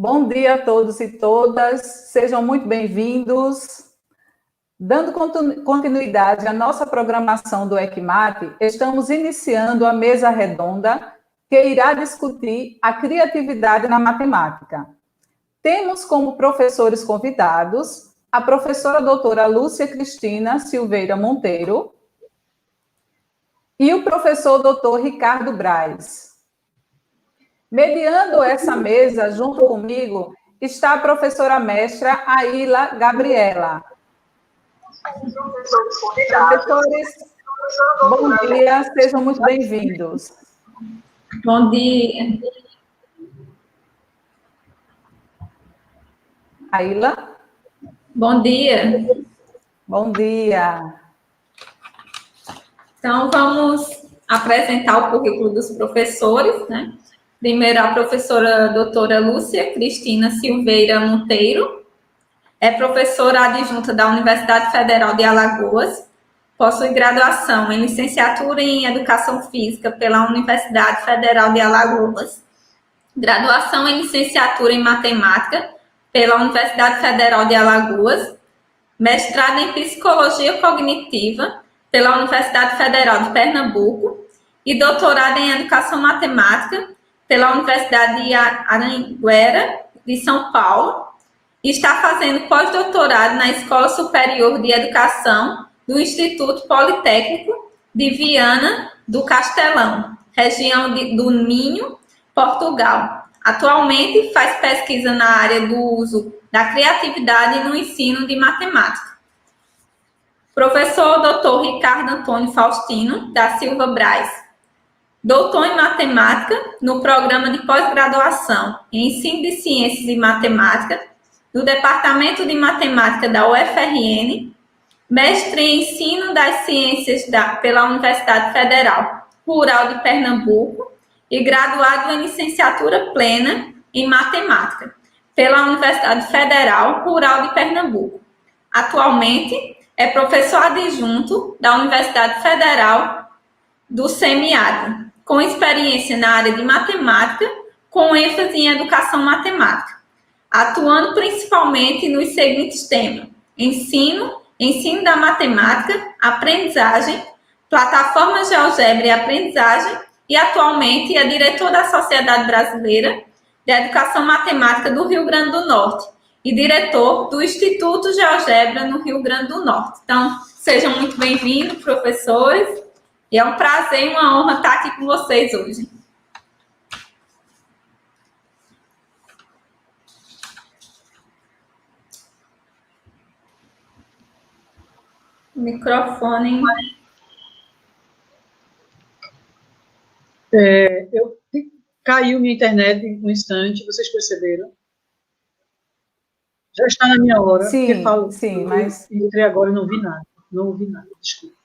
Bom dia a todos e todas, sejam muito bem-vindos. Dando continuidade à nossa programação do ECMAT, estamos iniciando a mesa redonda que irá discutir a criatividade na matemática. Temos como professores convidados a professora doutora Lúcia Cristina Silveira Monteiro e o professor doutor Ricardo Braz. Mediando essa mesa, junto comigo, está a professora mestra Aila Gabriela. Professores, bom dia, sejam muito bem-vindos. Bom dia. Aila? Bom dia. Bom dia. Então, vamos apresentar o currículo dos professores, né? Primeiro, a professora doutora Lúcia Cristina Silveira Monteiro, é professora adjunta da Universidade Federal de Alagoas, possui graduação em licenciatura em Educação Física pela Universidade Federal de Alagoas, graduação em licenciatura em Matemática pela Universidade Federal de Alagoas, mestrado em Psicologia Cognitiva pela Universidade Federal de Pernambuco e doutorado em Educação Matemática pela Universidade de Anhanguera, de São Paulo, e está fazendo pós-doutorado na Escola Superior de Educação do Instituto Politécnico de Viana do Castelão, região do Minho, Portugal. Atualmente faz pesquisa na área do uso da criatividade no ensino de matemática. Professor Dr. Ricardo Antônio Faustino da Silva Braz, doutor em matemática no programa de pós-graduação em ensino de ciências e matemática do Departamento de Matemática da UFRN, mestre em ensino das ciências pela Universidade Federal Rural de Pernambuco e graduado em licenciatura plena em matemática pela Universidade Federal Rural de Pernambuco. Atualmente é professor adjunto da Universidade Federal do Semiárido, com experiência na área de matemática, com ênfase em educação matemática, atuando principalmente nos seguintes temas: ensino da matemática, aprendizagem, plataformas de álgebra e aprendizagem, e atualmente é diretor da Sociedade Brasileira de Educação Matemática do Rio Grande do Norte e diretor do Instituto de Álgebra no Rio Grande do Norte. Então, sejam muito bem-vindos, professores, e é um prazer e uma honra estar aqui com vocês hoje. Microfone. Caiu minha internet um instante, vocês perceberam? Já está na minha hora. Sim, sim, mas... Entrei agora e não vi nada. Não ouvi nada, desculpa.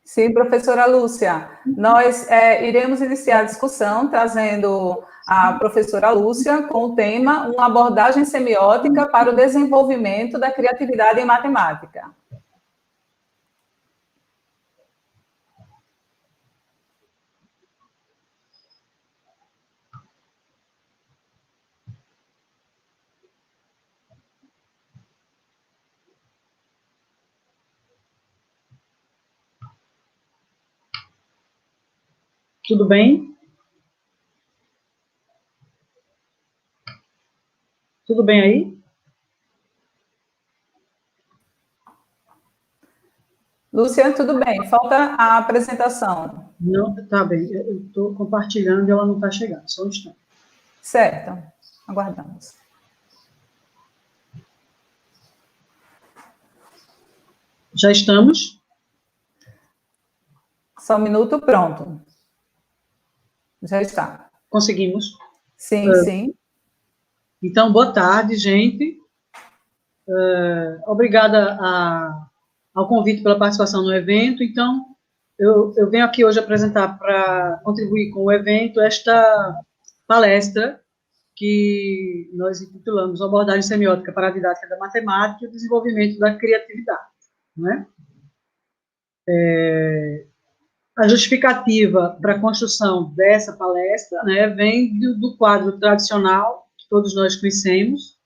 Sim, professora Lúcia, nós iremos iniciar a discussão trazendo a professora Lúcia com o tema Uma abordagem semiótica para o desenvolvimento da criatividade em matemática. Tudo bem? Tudo bem aí? Lúcia, tudo bem. Falta a apresentação. Não, tá bem. Eu estou compartilhando e ela não está chegando. Só um instante. Certo. Aguardamos. Já estamos? Só um minuto, pronto. Já está. Conseguimos? Sim, sim. Então, boa tarde, gente. Obrigada ao convite pela participação no evento. Então, eu venho aqui hoje apresentar, para contribuir com o evento, esta palestra que nós intitulamos Abordagem Semiótica para a Didática da Matemática e o Desenvolvimento da Criatividade. Não é? A justificativa para a construção dessa palestra, né, vem do quadro tradicional todos nós conhecemos,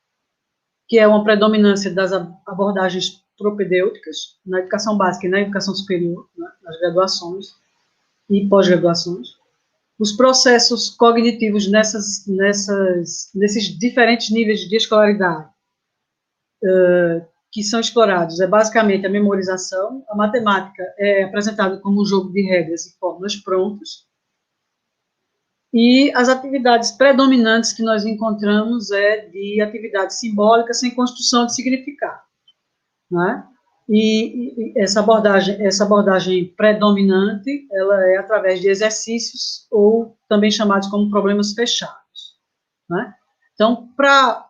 que é uma predominância das abordagens propedêuticas na educação básica e na educação superior, né, nas graduações e pós-graduações. Os processos cognitivos nesses diferentes níveis de escolaridade que são explorados é basicamente a memorização. A matemática é apresentada como um jogo de regras e fórmulas prontas. E as atividades predominantes que nós encontramos é de atividade simbólica sem construção de significado, né? E essa abordagem predominante, ela é através de exercícios ou também chamados como problemas fechados, né? Então, para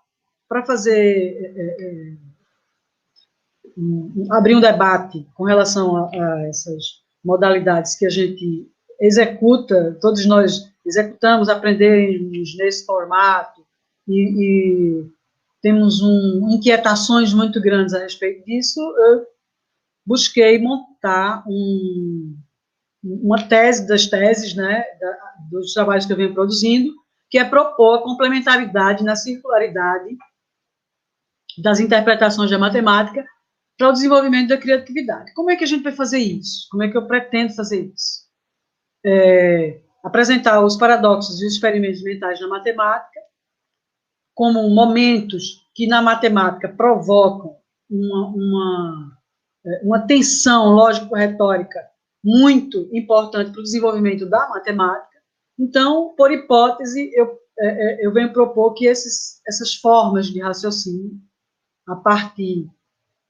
fazer abrir um debate com relação a essas modalidades que a gente executa, todos nós executamos, aprendemos nesse formato e temos inquietações muito grandes a respeito disso. Eu busquei montar uma tese das teses, né, dos trabalhos que eu venho produzindo, que é propor a complementaridade na circularidade das interpretações da matemática para o desenvolvimento da criatividade. Como é que a gente vai fazer isso? Como é que eu pretendo fazer isso? Apresentar os paradoxos e os experimentos mentais na matemática como momentos que na matemática provocam uma tensão lógico-retórica muito importante para o desenvolvimento da matemática. Então, por hipótese, eu venho propor que essas formas de raciocínio, a partir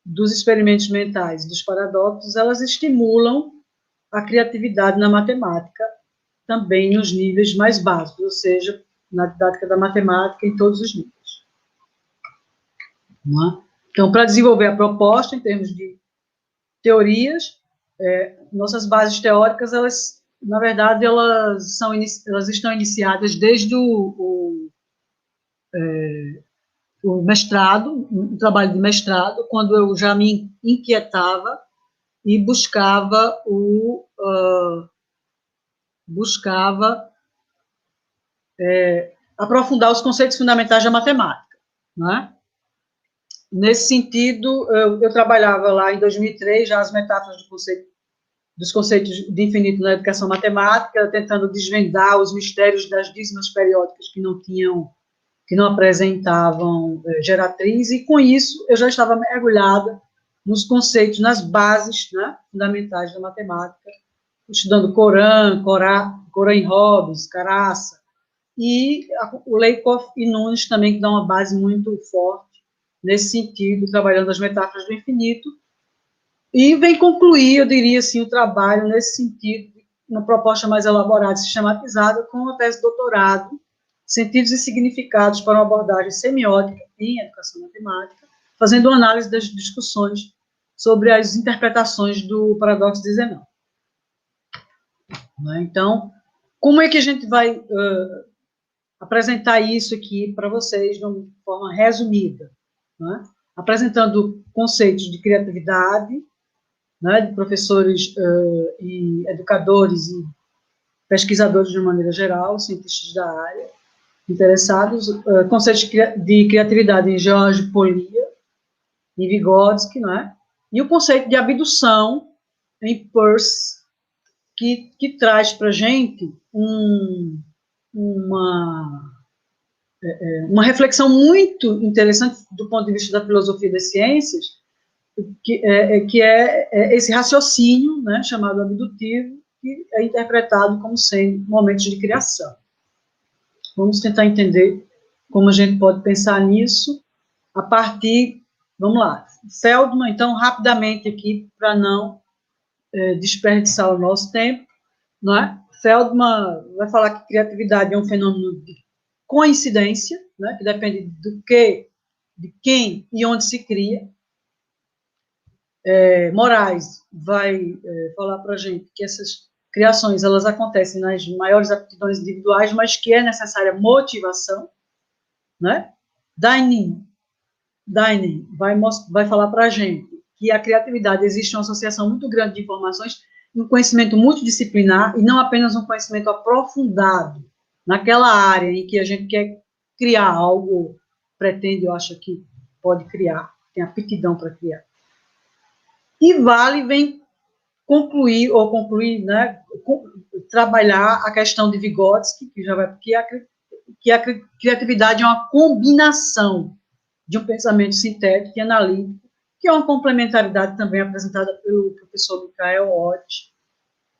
dos experimentos mentais, dos paradoxos, elas estimulam a criatividade na matemática, também nos níveis mais básicos, ou seja, na didática da matemática em todos os níveis. Então, para desenvolver a proposta, em termos de teorias, nossas bases teóricas, elas, na verdade, elas estão iniciadas desde o mestrado, um trabalho de mestrado, quando eu já me inquietava e buscava aprofundar os conceitos fundamentais da matemática, né? Nesse sentido, eu trabalhava lá em 2003, já as metáforas dos conceitos de infinito na educação matemática, tentando desvendar os mistérios das dízimas periódicas que não apresentavam geratriz, e com isso eu já estava mergulhada nos conceitos, nas bases, né, fundamentais da matemática, estudando Coran, Hobbes, Caraça, e o Lakoff e Nunes também, que dá uma base muito forte nesse sentido, trabalhando as metáforas do infinito, e vem concluir, eu diria assim, o trabalho nesse sentido, uma proposta mais elaborada e sistematizada, com a tese de doutorado, Sentidos e Significados para uma abordagem semiótica em educação matemática, fazendo uma análise das discussões sobre as interpretações do paradoxo de Zenão. Então, como é que a gente vai apresentar isso aqui para vocês de uma forma resumida? Né? Apresentando conceitos de criatividade, né, de professores e educadores e pesquisadores de uma maneira geral, cientistas da área, interessados, conceitos de criatividade em Georges Polya, em Vygotsky, né, e o conceito de abdução em Peirce, que traz para a gente uma reflexão muito interessante do ponto de vista da filosofia das ciências, que é esse raciocínio, né, chamado abdutivo, que é interpretado como sendo momentos de criação. Vamos tentar entender como a gente pode pensar nisso a partir, vamos lá, Feldman, então, rapidamente aqui, para não desperdiçar o nosso tempo, não é? Feldman vai falar que criatividade é um fenômeno de coincidência, né, que depende de quem e onde se cria. Moraes vai falar para a gente que essas criações, elas acontecem nas maiores aptidões individuais, mas que é necessária motivação, né? Dining vai falar para a gente que a criatividade existe uma associação muito grande de informações, um conhecimento multidisciplinar, e não apenas um conhecimento aprofundado naquela área em que a gente quer criar algo, pretende ou acha que pode criar, tem aptidão para criar. E Vale vem concluir, né, trabalhar a questão de Vygotsky, que a criatividade é uma combinação de um pensamento sintético e analítico, que é uma complementaridade também apresentada pelo professor Michael Ott,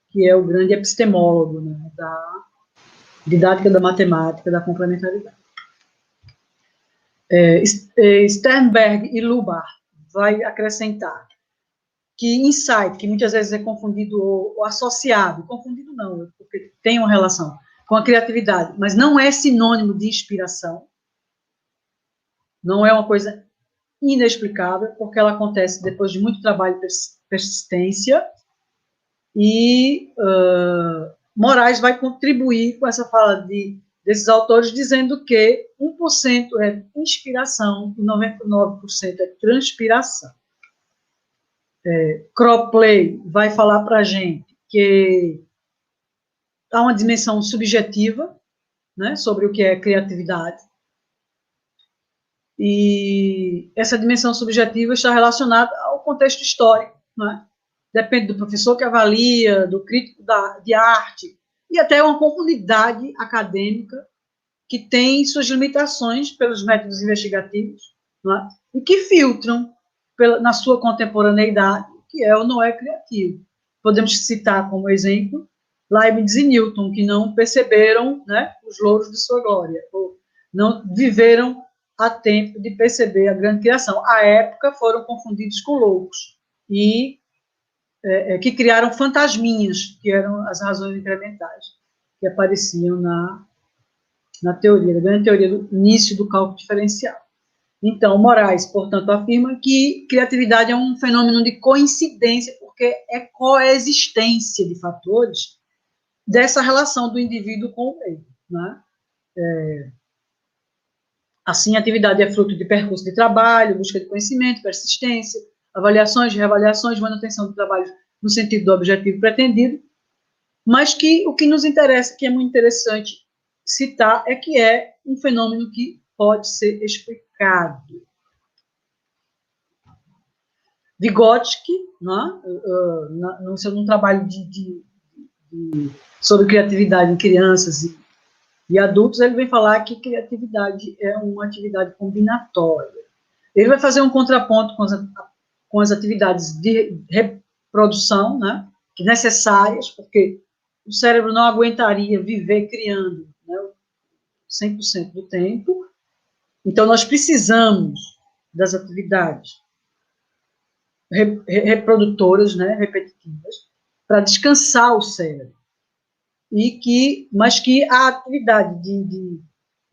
que é o grande epistemólogo, né, da didática da matemática, da complementaridade. Sternberg e Lubar vai acrescentar que insight, que muitas vezes é confundido ou associado, confundido não, porque tem uma relação com a criatividade, mas não é sinônimo de inspiração, não é uma coisa inexplicável, porque ela acontece depois de muito trabalho e persistência, e Moraes vai contribuir com essa fala desses autores, dizendo que 1% é inspiração e 99% é transpiração. Cropley vai falar para a gente que há uma dimensão subjetiva, né, sobre o que é criatividade, e essa dimensão subjetiva está relacionada ao contexto histórico, né? Depende do professor que avalia, do crítico de arte, e até uma comunidade acadêmica que tem suas limitações pelos métodos investigativos, né? E que filtram na sua contemporaneidade, que é ou não é criativo. Podemos citar como exemplo Leibniz e Newton, que não perceberam, né, os louros de sua glória, ou não viveram a tempo de perceber a grande criação. À época, foram confundidos com loucos, e que criaram fantasminhas, que eram as razões incrementais, que apareciam na teoria, na grande teoria do início do cálculo diferencial. Então, Moraes, portanto, afirma que criatividade é um fenômeno de coincidência, porque é coexistência de fatores dessa relação do indivíduo com o meio, né? Assim, a atividade é fruto de percurso de trabalho, busca de conhecimento, persistência, avaliações, reavaliações, manutenção do trabalho no sentido do objetivo pretendido, mas que o que nos interessa, que é muito interessante citar, é que é um fenômeno que pode ser explicado. Vygotsky, né, no seu trabalho sobre criatividade em crianças e adultos, ele vem falar que criatividade é uma atividade combinatória. Ele vai fazer um contraponto com as atividades de reprodução, né, que necessárias, porque o cérebro não aguentaria viver criando, né, 100% do tempo. Então, nós precisamos das atividades reprodutoras, né, repetitivas, para descansar o cérebro. Mas que a atividade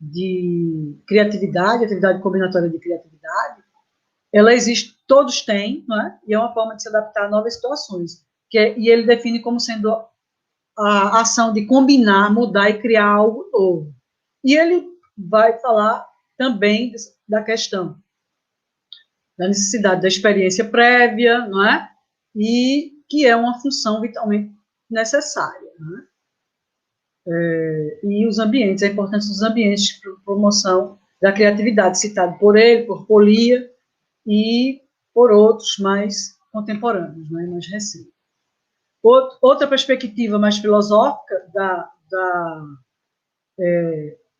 de criatividade, atividade combinatória de criatividade, ela existe, todos têm, não é? E é uma forma de se adaptar a novas situações. E ele define como sendo a ação de combinar, mudar e criar algo novo. E ele vai falar também da questão da necessidade da experiência prévia, não é? E que é uma função vitalmente necessária, não é? E os ambientes, a importância dos ambientes para a promoção da criatividade, citado por ele, por Polia e por outros mais contemporâneos, né, mais recentes. Outra perspectiva mais filosófica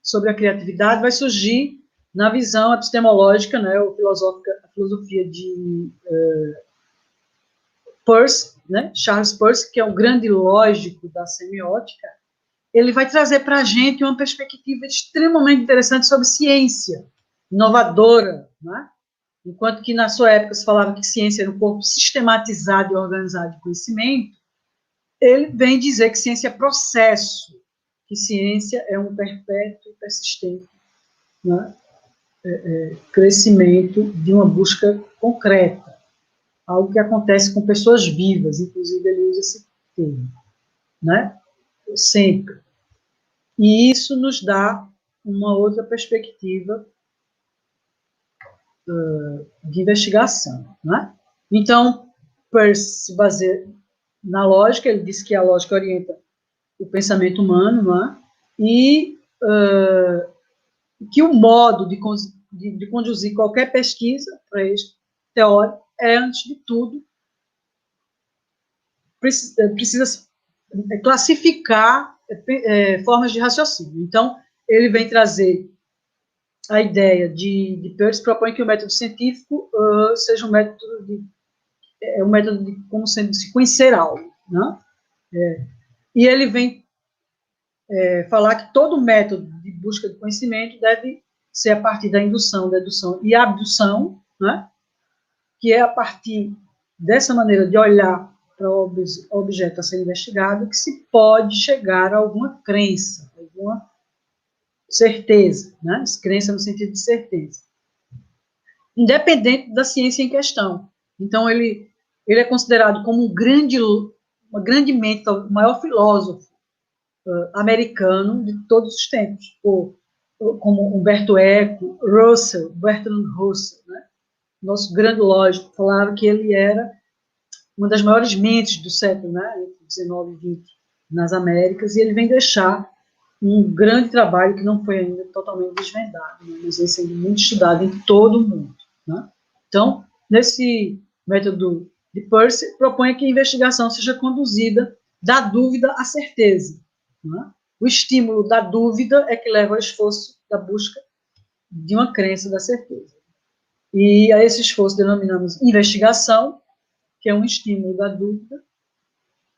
sobre a criatividade vai surgir na visão epistemológica, né, ou filosófica, a filosofia de Peirce, né, Charles Peirce, que é o grande lógico da semiótica. Ele vai trazer para a gente uma perspectiva extremamente interessante sobre ciência, inovadora, né? Enquanto que na sua época se falava que ciência era um corpo sistematizado e organizado de conhecimento, ele vem dizer que ciência é processo, que ciência é um perpétuo e persistente, né, crescimento de uma busca concreta, algo que acontece com pessoas vivas, inclusive ele usa esse termo, né, sempre. E isso nos dá uma outra perspectiva de investigação, né? Então, Peirce se baseia na lógica, ele diz que a lógica orienta o pensamento humano, né? E que o modo de conduzir qualquer pesquisa para este teórico é, antes de tudo, precisa classificar formas de raciocínio. Então, ele vem trazer a ideia de Peirce, propõe que o método científico seja um método de como sendo de se conhecer algo, né? E ele vem falar que todo método de busca de conhecimento deve ser a partir da indução, dedução e abdução, né? Que é a partir dessa maneira de olhar para o objeto a ser investigado que se pode chegar a alguma crença, alguma certeza, né? Crença no sentido de certeza, independente da ciência em questão. Então, ele é considerado como uma grande mente, o maior filósofo americano de todos os tempos, como Humberto Eco, Bertrand Russell, né? Nosso grande lógico, falava que ele era uma das maiores mentes do século, né, entre 19 e 20, nas Américas, e ele vem deixar um grande trabalho que não foi ainda totalmente desvendado, né, mas vem sendo muito estudado em todo o mundo, né? Então, nesse método de Peirce, propõe que a investigação seja conduzida da dúvida à certeza, né? O estímulo da dúvida é que leva ao esforço da busca de uma crença da certeza. E a esse esforço denominamos investigação, que é um estímulo da dúvida,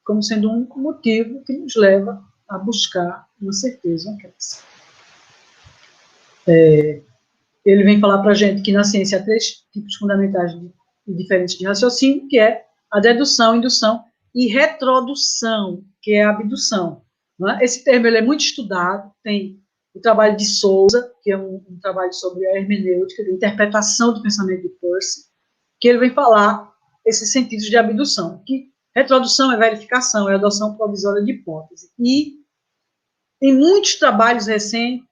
como sendo um único motivo que nos leva a buscar uma certeza, uma crença. Ele vem falar para a gente que na ciência há 3 tipos fundamentais e diferentes de raciocínio, que é a dedução, indução e retrodução, que é a abdução. Não é? Esse termo ele é muito estudado, tem o trabalho de Souza, que é um trabalho sobre a hermenêutica, a interpretação do pensamento de Peirce, que ele vem falar esses sentidos de abdução, que retrodução é verificação, é adoção provisória de hipótese. E em muitos trabalhos recentes,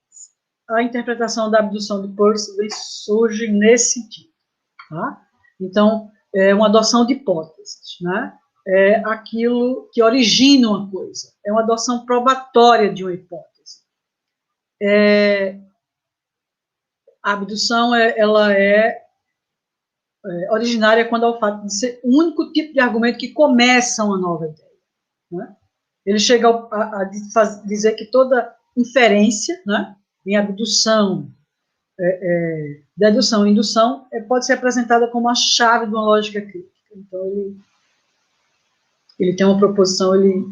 a interpretação da abdução de Peirce surge nesse sentido. Tá? Então, é uma adoção de hipóteses, né? É aquilo que origina uma coisa, é uma adoção probatória de uma hipótese. A abdução ela é originária quando há o fato de ser o único tipo de argumento que começa uma nova ideia. Né? Ele chega a dizer que toda inferência, né, em abdução, dedução e indução, pode ser apresentada como a chave de uma lógica crítica. Então, ele tem uma proposição, ele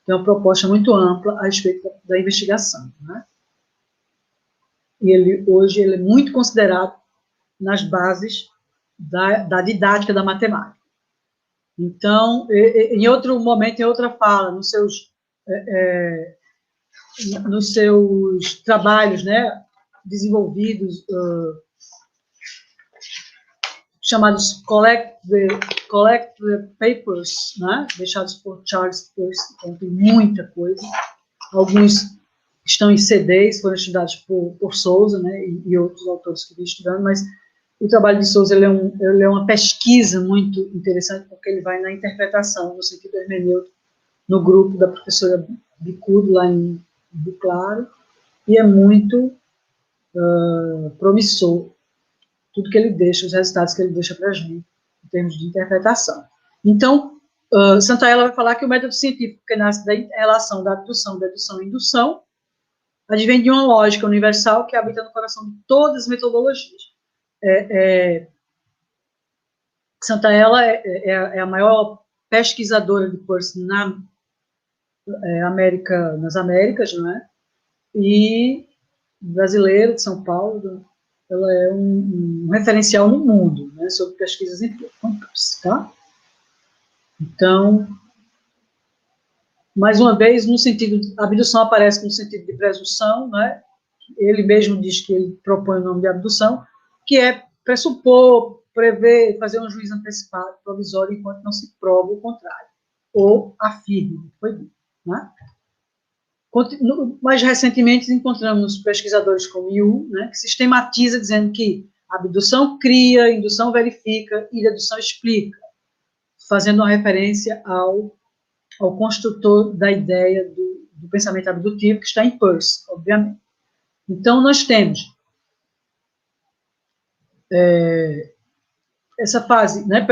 tem uma proposta muito ampla a respeito da investigação. Né? E hoje ele é muito considerado nas bases da didática da matemática. Então, em outro momento, em outra fala, nos seus trabalhos, né, desenvolvidos, chamados Collect the Papers, né, deixados por Charles Peirce, então tem muita coisa. Alguns estão em CDs, foram estudados por Souza, né, e outros autores que vêm estudando, mas o trabalho de Souza ele é uma pesquisa muito interessante, porque ele vai na interpretação, no sentido hermenêutico, no grupo da professora Bicudo, lá em Rio Claro, e é muito promissor tudo que ele deixa, os resultados que ele deixa para a gente, em termos de interpretação. Então, Santaella vai falar que o método científico, que nasce da relação da abdução, dedução e indução, advém de uma lógica universal que habita no coração de todas as metodologias. Santaella é a maior pesquisadora de Peirce nas Américas, não é? E brasileira, de São Paulo, ela é um referencial no mundo, né, sobre pesquisas em Peirce, tá? Então, mais uma vez, no sentido, a abdução aparece no sentido de presunção, né? Ele mesmo diz que ele propõe o nome de abdução, que é pressupor, prever, fazer um juízo antecipado, provisório, enquanto não se prova o contrário, ou afirma, foi dito, né? Mais recentemente, encontramos pesquisadores como Yu, né, que sistematiza dizendo que a abdução cria, a indução verifica e a dedução explica, fazendo uma referência ao construtor da ideia do pensamento abdutivo, que está em Peirce, obviamente. Então, nós temos essa fase, né,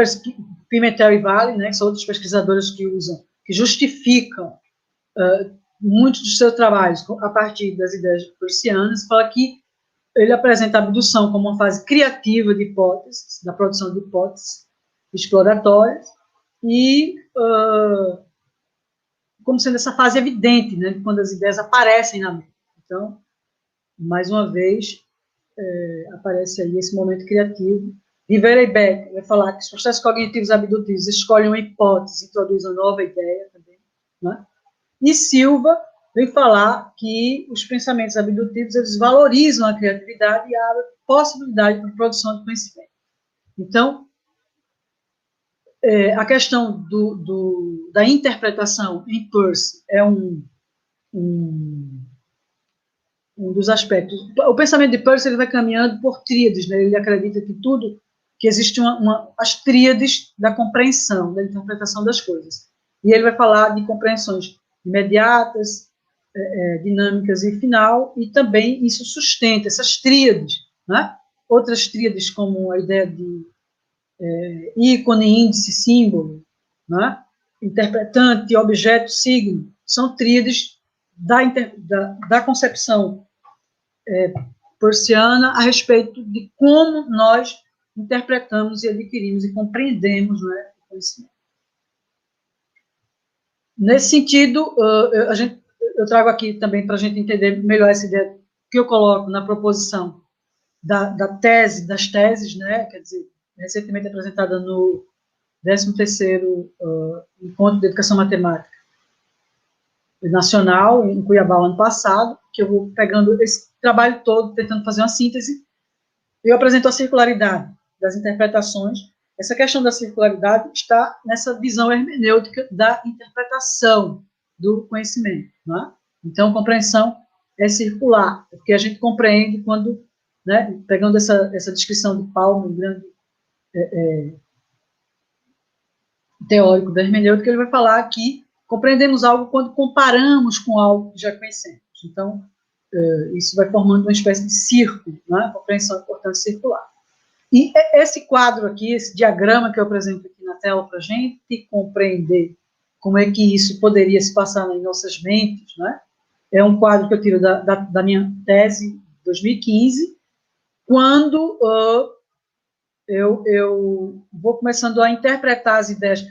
Pimentel e Vale, né, que são outros pesquisadores que usam, que justificam muitos dos seus trabalhos a partir das ideias peircianas, fala que ele apresenta a abdução como uma fase criativa de hipóteses, da produção de hipóteses exploratórias, e como sendo essa fase evidente, né, quando as ideias aparecem na mente. Então, mais uma vez, aparece aí esse momento criativo. Rivera e Beck vai falar que os processos cognitivos abdutivos escolhem uma hipótese, introduzem uma nova ideia também, né? E Silva vem falar que os pensamentos abdutivos, eles valorizam a criatividade e a possibilidade de produção de conhecimento. Então, a questão da interpretação em Peirce é um dos aspectos. O pensamento de Peirce, ele vai caminhando por tríades, né? Ele acredita que existe as tríades da compreensão, da interpretação das coisas. E ele vai falar de compreensões imediatas, dinâmicas e final, e também isso sustenta essas tríades, né? Outras tríades, como a ideia de ícone, índice, símbolo, né? Interpretante, objeto, signo, são tríades da concepção peirciana a respeito de como nós interpretamos e adquirimos e compreendemos, né, o conhecimento. Nesse sentido, eu trago aqui também para a gente entender melhor essa ideia que eu coloco na proposição das teses, né, quer dizer, recentemente apresentada no 13º Encontro de Educação Matemática Nacional, em Cuiabá, ano passado, que eu vou pegando esse trabalho todo, tentando fazer uma síntese. Eu apresento a circularidade das interpretações. Essa questão da circularidade está nessa visão hermenêutica da interpretação do conhecimento, não é? Então, compreensão é circular, porque a gente compreende quando, né, pegando essa descrição de Paulo, um grande teórico da hermenêutica, ele vai falar que compreendemos algo quando comparamos com algo que já conhecemos. Então, isso vai formando uma espécie de círculo, né? Compreensão é importante circular. E esse quadro aqui, esse diagrama que eu apresento aqui na tela para a gente compreender como é que isso poderia se passar nas nossas mentes, né? É um quadro que eu tiro da minha tese de 2015, quando eu vou começando a interpretar as ideias.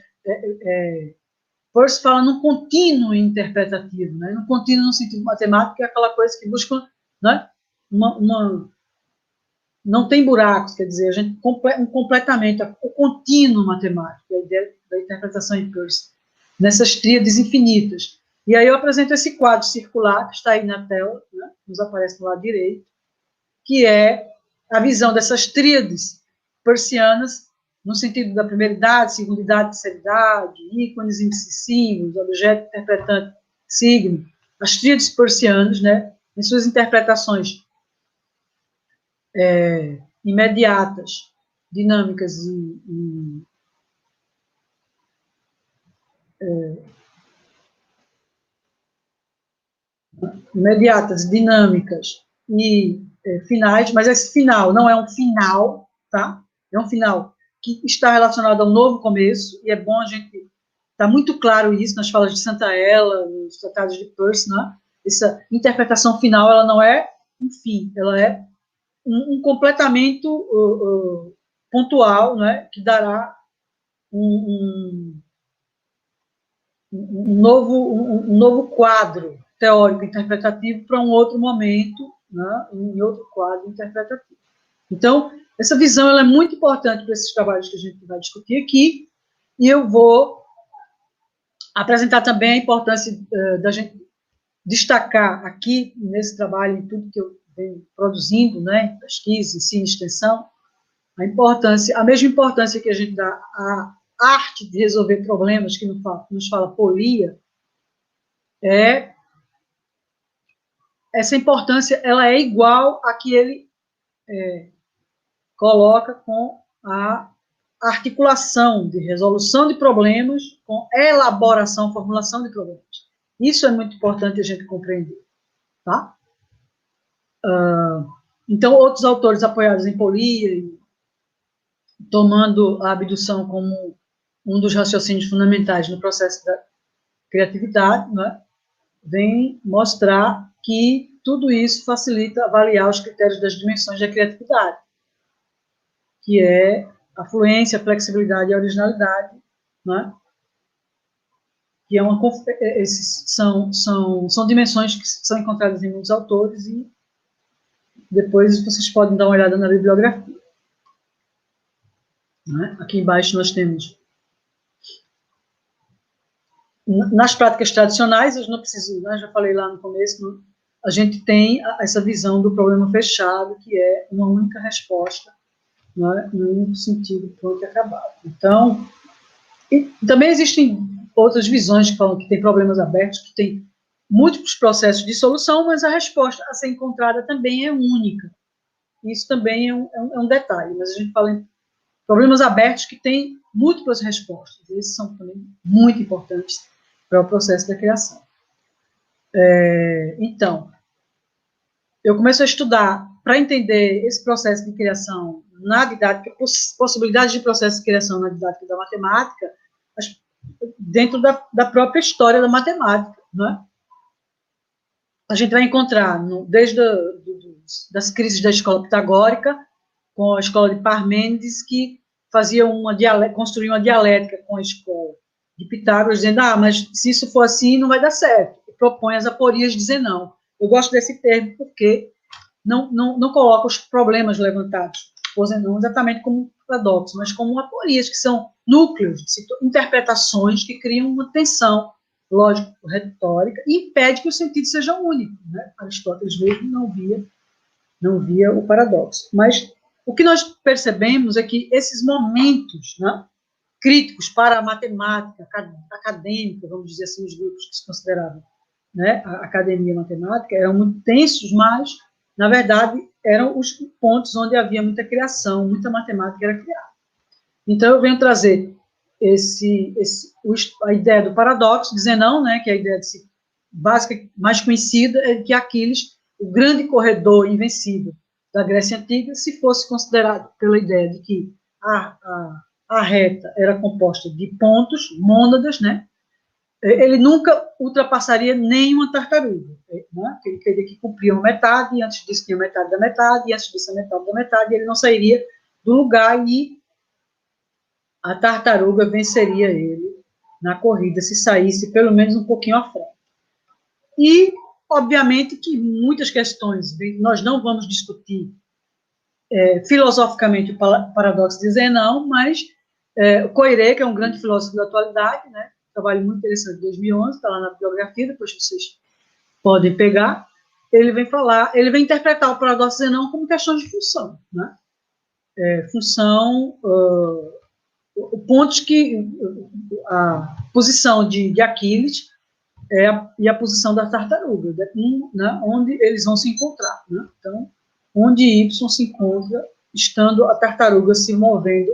Peirce fala num contínuo interpretativo, né? Num contínuo no sentido matemático, que é aquela coisa que busca, né, não tem buracos, quer dizer, a gente completamente, o contínuo matemático, a ideia da interpretação em Peirce, nessas tríades infinitas. E aí eu apresento esse quadro circular, que está aí na tela, né, nos aparece no lado direito, que é a visão dessas tríades peircianas, no sentido da primeira segunda idade, terceira idade, ícones, índices, símbolos, objeto, interpretante, signo, as tríades peircianas, né, em suas interpretações imediatas, dinâmicas imediatas, dinâmicas e finais, mas esse final não é um final, tá? É um final que está relacionado ao novo começo, e é bom a gente está muito claro isso nas falas de Santaella, nos tratados de Peirce, né? Essa interpretação final, ela não é um fim, ela é um completamento pontual, né, que dará um novo quadro teórico interpretativo para um outro momento, né, em outro quadro interpretativo. Então, essa visão ela é muito importante para esses trabalhos que a gente vai discutir aqui, e eu vou apresentar também a importância da gente destacar aqui, nesse trabalho, em tudo que eu venho produzindo, né, pesquisa, ensino, extensão, a mesma importância que a gente dá à arte de resolver problemas, que nos fala Polia, essa importância ela é igual a que ele coloca com a articulação de resolução de problemas com elaboração, formulação de problemas. Isso é muito importante a gente compreender, tá? Então, outros autores apoiados em Polia, tomando a abdução como um dos raciocínios fundamentais no processo da criatividade, né, vem mostrar que tudo isso facilita avaliar os critérios das dimensões da criatividade, que é a fluência, a flexibilidade e a originalidade, né, que é esses são dimensões que são encontradas em muitos autores e depois vocês podem dar uma olhada na bibliografia. Né? Aqui embaixo nós temos, nas práticas tradicionais, eu não preciso, né, já falei lá no começo, a gente tem essa visão do problema fechado, que é uma única resposta, né, num único sentido, pronto e acabado. Então, também existem outras visões que falam que tem problemas abertos, que tem múltiplos processos de solução, mas a resposta a ser encontrada também é única. Isso também é um detalhe, mas a gente fala em problemas abertos que têm múltiplas respostas. Esses são também muito importantes para o processo da criação. Então, eu começo a estudar para entender esse processo de criação na didática, possibilidades de processo de criação na didática da matemática, dentro da própria história da matemática, né? A gente vai encontrar, desde das crises da escola pitagórica, com a escola de Parmênides, que construía uma dialética com a escola de Pitágoras, dizendo, mas se isso for assim, não vai dar certo. E propõe as aporias de Zenão. Eu gosto desse termo porque não coloca os problemas levantados por Zenão exatamente como paradoxos, mas como aporias, que são núcleos, interpretações que criam uma tensão lógico-retórica e impede que o sentido seja único. Né? Aristóteles mesmo não via o paradoxo. Mas o que nós percebemos é que esses momentos, né, críticos para a matemática acadêmica, vamos dizer assim, os grupos que se consideravam, né, a academia matemática, eram muito tensos, mas, na verdade, eram os pontos onde havia muita criação, muita matemática era criada. Então, eu venho trazer a ideia do paradoxo, dizer não, né, que é a ideia básica, mais conhecida, é que Aquiles, o grande corredor invencível da Grécia Antiga, se fosse considerado pela ideia de que a reta era composta de pontos, mônadas, né, ele nunca ultrapassaria nenhuma tartaruga, né, ele teria que cumprir uma metade, e antes disso tinha metade da metade, e antes disso a metade da metade, e ele não sairia do lugar, e a tartaruga venceria ele na corrida, se saísse pelo menos um pouquinho à frente. E, obviamente, que muitas questões nós não vamos discutir filosoficamente o paradoxo de Zenão, mas o Coiré, que é um grande filósofo da atualidade, né, trabalho muito interessante de 2011, está lá na bibliografia, depois vocês podem pegar, ele vem interpretar o paradoxo de Zenão como questão de função, né? Pontos que a posição de Aquiles e a posição da tartaruga, né, onde eles vão se encontrar. Né? Então, onde Y se encontra, estando a tartaruga se movendo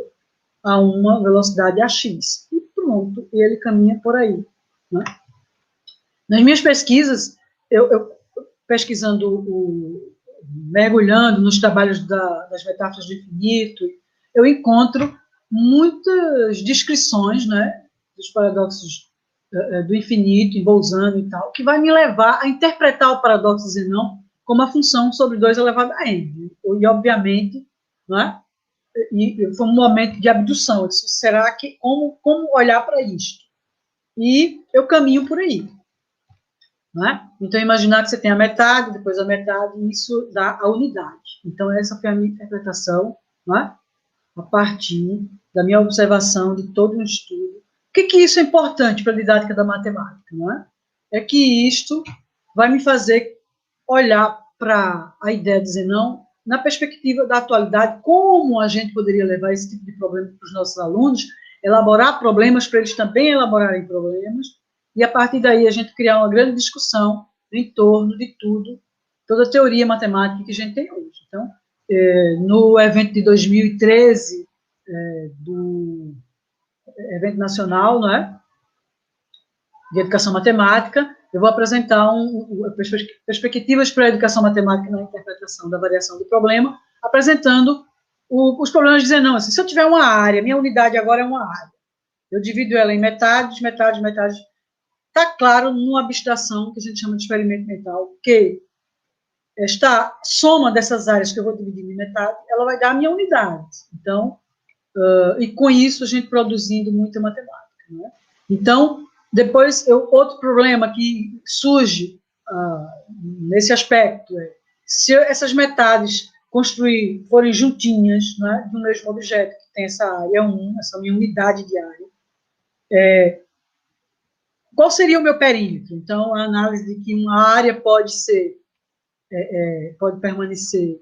a uma velocidade AX. E pronto, e ele caminha por aí. Né? Nas minhas pesquisas, eu pesquisando, mergulhando nos trabalhos das metáforas do infinito, eu encontro muitas descrições, né, dos paradoxos do infinito, em Bolzano e tal, que vai me levar a interpretar o paradoxo de Zenão como a função sobre 2 elevado a n. E, obviamente, né, foi um momento de abdução. Eu disse, será que, como olhar para isto? E eu caminho por aí. Né? Então, imaginar que você tem a metade, depois a metade, e isso dá a unidade. Então, essa foi a minha interpretação, né, a partir da minha observação de todo um estudo. Por que isso é importante para a didática da matemática? Não é? É que isto vai me fazer olhar para a ideia de Zenão na perspectiva da atualidade, como a gente poderia levar esse tipo de problema para os nossos alunos, elaborar problemas para eles também elaborarem problemas, e a partir daí a gente criar uma grande discussão em torno de toda a teoria matemática que a gente tem hoje. Então, no evento de 2013, do evento nacional, não é, de educação matemática, eu vou apresentar perspectivas para a educação matemática na interpretação da variação do problema, apresentando os problemas dizem, não, assim, se eu tiver uma área, minha unidade agora é uma área, eu divido ela em metades, metades, metades, está claro numa abstração que a gente chama de experimento mental, que esta soma dessas áreas que eu vou dividir em metade, ela vai dar a minha unidade. Então, e com isso a gente produzindo muita matemática, né? Então, depois, outro problema que surge nesse aspecto é, se essas metades forem juntinhas, né, do mesmo objeto, que tem essa área 1, essa minha unidade de área, qual seria o meu perímetro? Então, a análise de que uma área pode permanecer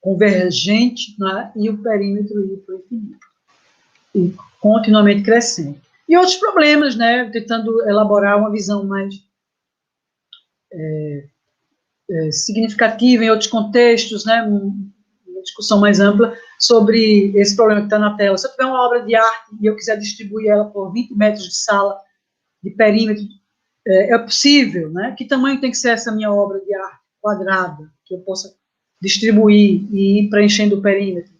convergente, né, e o perímetro ir para o infinito, e continuamente crescendo. E outros problemas, né, tentando elaborar uma visão mais significativa em outros contextos, né, uma discussão mais ampla sobre esse problema que está na tela. Se eu tiver uma obra de arte e eu quiser distribuir ela por 20 metros de sala de perímetro, é possível, né? Que tamanho tem que ser essa minha obra de arte quadrada, que eu possa distribuir e ir preenchendo o perímetro?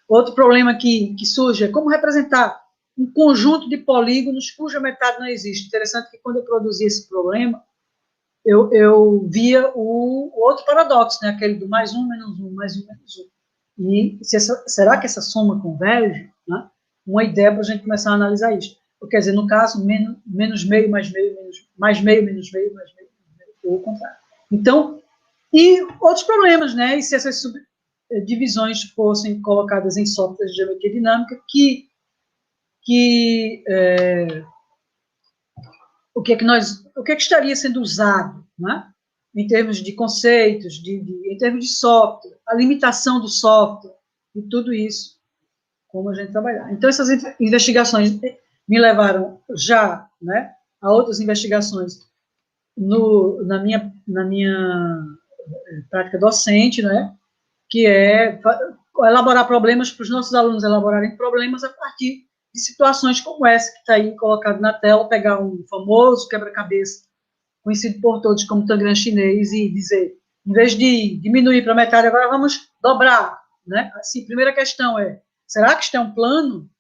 Outro problema que surge é como representar um conjunto de polígonos cuja metade não existe. Interessante que quando eu produzi esse problema, eu via o outro paradoxo, né? Aquele do mais um, menos um, mais um, menos um. E será que essa soma converge? Né? Uma ideia para a gente começar a analisar isso. Quer dizer, no caso, menos meio, mais meio, mais meio, menos meio, mais meio, ou o contrário. Então, e outros problemas, né? E se essas subdivisões fossem colocadas em softwares de geometria dinâmica, o que é que estaria sendo usado, né? Em termos de conceitos, em termos de software, a limitação do software, e tudo isso, como a gente trabalhar. Então, essas investigações me levaram já, né, a outras investigações na minha prática docente, né, que é elaborar problemas para os nossos alunos elaborarem problemas a partir de situações como essa que está aí colocado na tela, pegar um famoso quebra-cabeça conhecido por todos como Tangram chinês e dizer, em vez de diminuir para metade, agora vamos dobrar, né? Assim, primeira questão é, será que isto é um plano?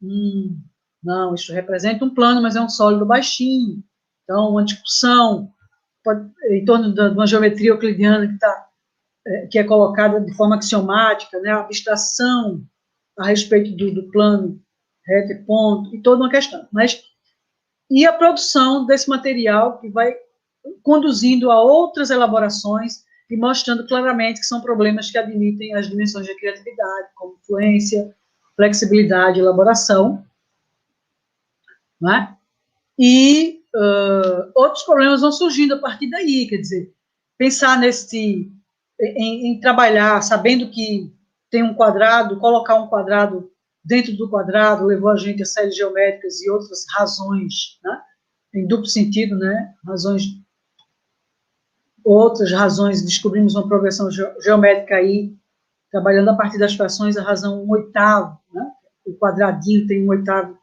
Não, isso representa um plano, mas é um sólido baixinho. Então, uma discussão em torno de uma geometria euclidiana que é colocada de forma axiomática, né, a abstração a respeito do plano reto e ponto, e toda uma questão. E a produção desse material que vai conduzindo a outras elaborações e mostrando claramente que são problemas que admitem as dimensões da criatividade, como fluência, flexibilidade, elaboração, né? E outros problemas vão surgindo a partir daí, quer dizer, pensar em trabalhar, sabendo que tem um quadrado, colocar um quadrado dentro do quadrado levou a gente a séries geométricas e outras razões, né? Em duplo sentido, né? Outras razões, descobrimos uma progressão geométrica aí, trabalhando a partir das frações, a razão 1/8, né? O quadradinho tem 1/8,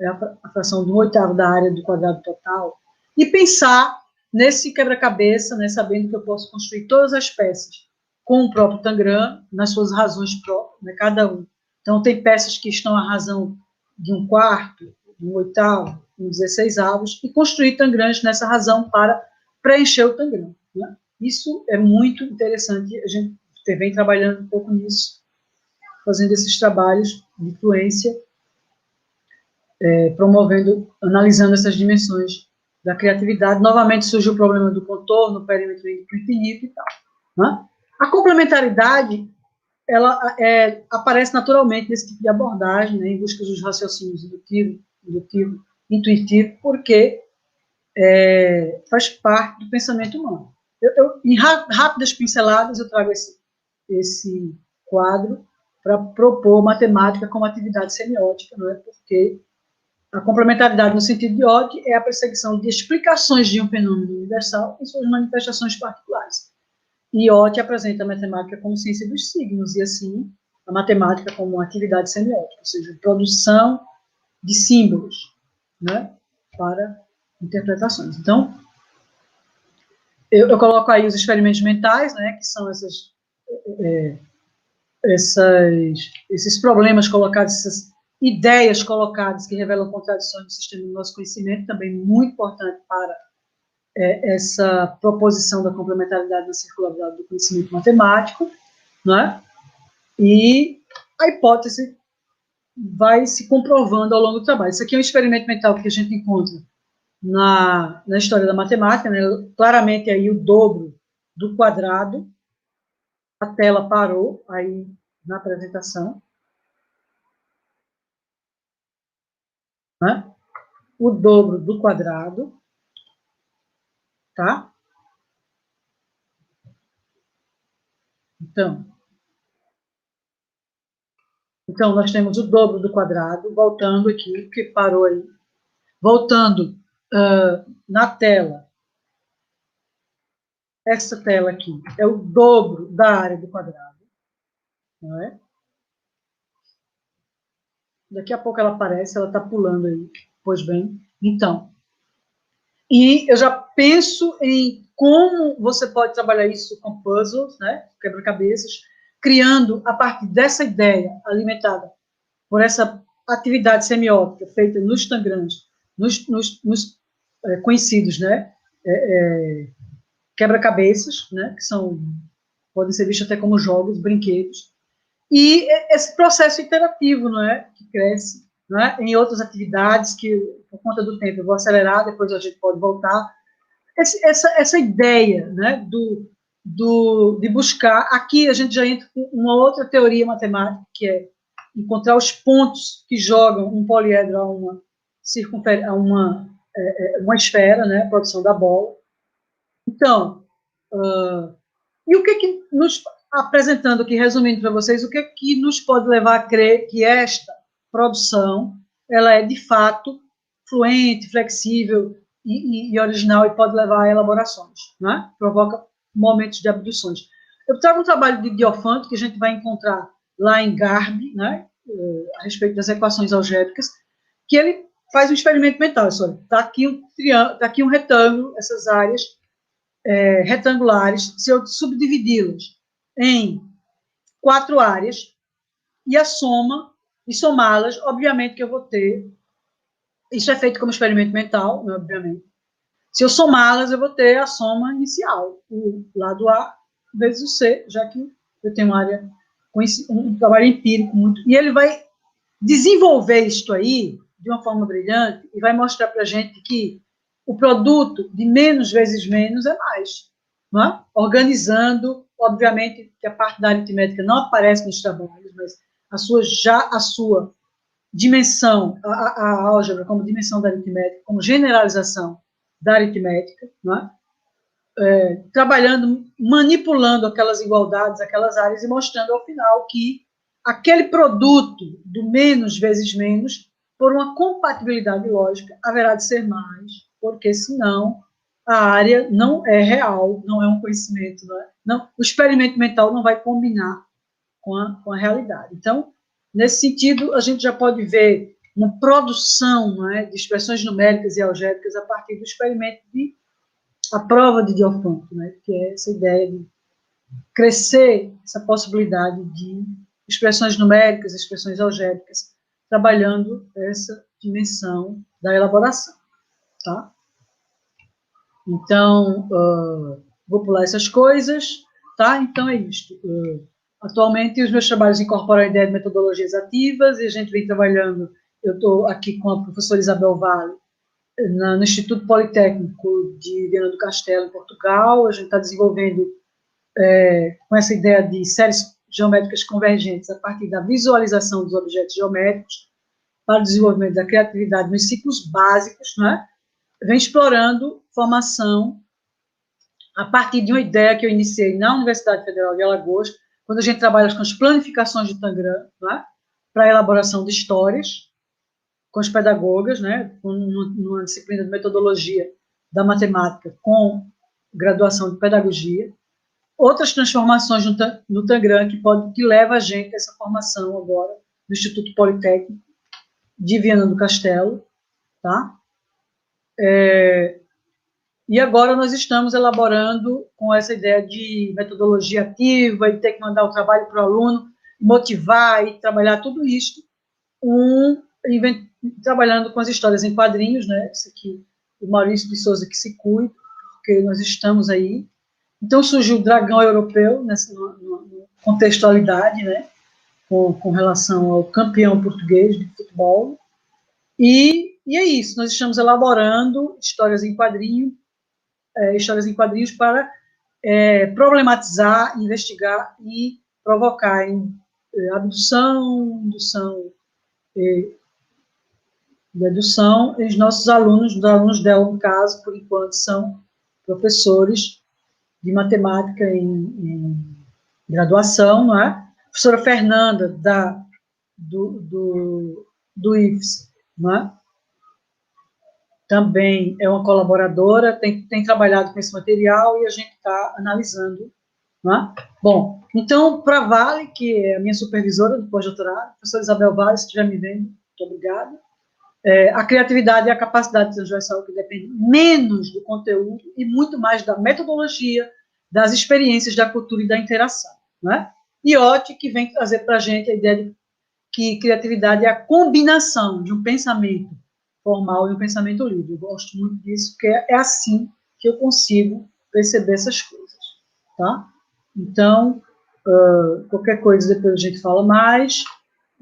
é a fração de 1/8 da área do quadrado total, e pensar nesse quebra-cabeça, né, sabendo que eu posso construir todas as peças com o próprio Tangram, nas suas razões próprias, né, cada um. Então, tem peças que estão à razão de 1/4, de 1/8, de 16avos, e construir Tangrams nessa razão para preencher o Tangram, né? Isso é muito interessante, a gente vem trabalhando um pouco nisso, fazendo esses trabalhos de influência, promovendo, analisando essas dimensões da criatividade. Novamente surge o problema do contorno, perímetro infinito e tal, né? A complementaridade, ela aparece naturalmente nesse tipo de abordagem, né, em busca dos raciocínios indutivo, intuitivo, porque faz parte do pensamento humano. Em rápidas pinceladas, eu trago esse quadro para propor matemática como atividade semiótica, não é? Porque a complementaridade no sentido de Otti é a perseguição de explicações de um fenômeno universal em suas manifestações particulares. E Otti apresenta a matemática como ciência dos signos, e assim a matemática como uma atividade semiótica, ou seja, produção de símbolos, né, para interpretações. Então, eu coloco aí os experimentos mentais, né, que são esses problemas colocados, essas ideias colocadas que revelam contradições no sistema do nosso conhecimento, também muito importante para essa proposição da complementaridade na circularidade do conhecimento matemático, né? E a hipótese vai se comprovando ao longo do trabalho. Isso aqui é um experimento mental que a gente encontra na história da matemática, né? Claramente aí o dobro do quadrado. A tela parou aí na apresentação, né? O dobro do quadrado, tá? Então, nós temos o dobro do quadrado, voltando aqui, que parou aí, voltando na tela, essa tela aqui é o dobro da área do quadrado, não é? Daqui a pouco ela aparece, ela está pulando aí, pois bem. Então, e eu já penso em como você pode trabalhar isso com puzzles, né, quebra-cabeças, criando, a partir dessa ideia alimentada por essa atividade semiótica feita nos tangrams, nos conhecidos, né, quebra-cabeças, né, que podem ser vistos até como jogos, brinquedos, e esse processo interativo, não é, que cresce, não é, em outras atividades que, por conta do tempo, eu vou acelerar, depois a gente pode voltar. Essa ideia, né, de buscar, aqui a gente já entra com uma outra teoria matemática, que é encontrar os pontos que jogam um poliedro a uma esfera, né, a produção da bola. Então, e o que nos, apresentando aqui, resumindo para vocês, o que nos pode levar a crer que esta produção, ela é, de fato, fluente, flexível e original e pode levar a elaborações, né? Provoca momentos de abduções. Eu trago um trabalho de Diofanto, que a gente vai encontrar lá em Garbe, né? A respeito das equações algébricas, que ele faz um experimento mental. Está aqui um triângulo, tá aqui um retângulo, essas áreas retangulares, se eu subdividi-las em 4 áreas e a soma, e somá-las, obviamente que eu vou ter, isso é feito como experimento mental, né, obviamente, se eu somá-las, eu vou ter a soma inicial, o lado A vezes o C, já que eu tenho uma área, um trabalho empírico muito, e ele vai desenvolver isto aí de uma forma brilhante e vai mostrar para a gente que o produto de menos vezes menos é mais, não é? Organizando, obviamente que a parte da aritmética não aparece nos trabalhos, mas a sua dimensão, a álgebra como dimensão da aritmética, como generalização da aritmética, não é? Trabalhando, manipulando aquelas igualdades, aquelas áreas e mostrando ao final que aquele produto do menos vezes menos, por uma compatibilidade lógica, haverá de ser mais, porque senão a área não é real, não é um conhecimento, não, o experimento mental não vai combinar com a realidade. Então, nesse sentido, a gente já pode ver uma produção, não é, de expressões numéricas e algébricas a partir do experimento a prova de Diofanto, né, que é essa ideia de crescer essa possibilidade de expressões numéricas, expressões algébricas, trabalhando essa dimensão da elaboração, tá? Então, vou pular essas coisas, tá? Então, é isto. Atualmente, os meus trabalhos incorporam a ideia de metodologias ativas, e a gente vem trabalhando, eu estou aqui com a professora Isabel Vale, no Instituto Politécnico de Viana do Castelo, em Portugal. A gente está desenvolvendo com essa ideia de séries geométricas convergentes a partir da visualização dos objetos geométricos para o desenvolvimento da criatividade nos ciclos básicos, né? Vem explorando formação a partir de uma ideia que eu iniciei na Universidade Federal de Alagoas, quando a gente trabalha com as planificações de Tangram, né? Para a elaboração de histórias, com os pedagogas, né, numa disciplina de metodologia da matemática com graduação de pedagogia. Outras transformações no Tangram que leva a gente a essa formação agora no Instituto Politécnico de Viana do Castelo, tá? E agora nós estamos elaborando com essa ideia de metodologia ativa e ter que mandar o trabalho para o aluno, motivar e trabalhar tudo isso, trabalhando com as histórias em quadrinhos, né? Isso aqui, o Maurício de Souza que se cuida, porque nós estamos aí. Então surgiu o Dragão Europeu, nessa contextualidade, né? Com relação ao campeão português de futebol. E é isso, nós estamos elaborando histórias em quadrinhos para problematizar, investigar e provocar abdução, indução e dedução. E os nossos alunos, os alunos dela, no caso, por enquanto, são professores de matemática em graduação, não é? A professora Fernanda, do IFES, não é? Também é uma colaboradora, tem trabalhado com esse material e a gente está analisando. Não é? Bom, então, para a Vale, que é a minha supervisora do pós-doutorado, professora Isabel Vale, se estiver me vendo, muito obrigada. A criatividade e a capacidade de São João que depende menos do conteúdo e muito mais da metodologia, das experiências, da cultura e da interação. Não é? E Otti, que vem trazer para a gente a ideia de que criatividade é a combinação de um pensamento formal e um pensamento livre. Eu gosto muito disso, porque é assim que eu consigo perceber essas coisas. Tá? Então, qualquer coisa depois a gente fala mais.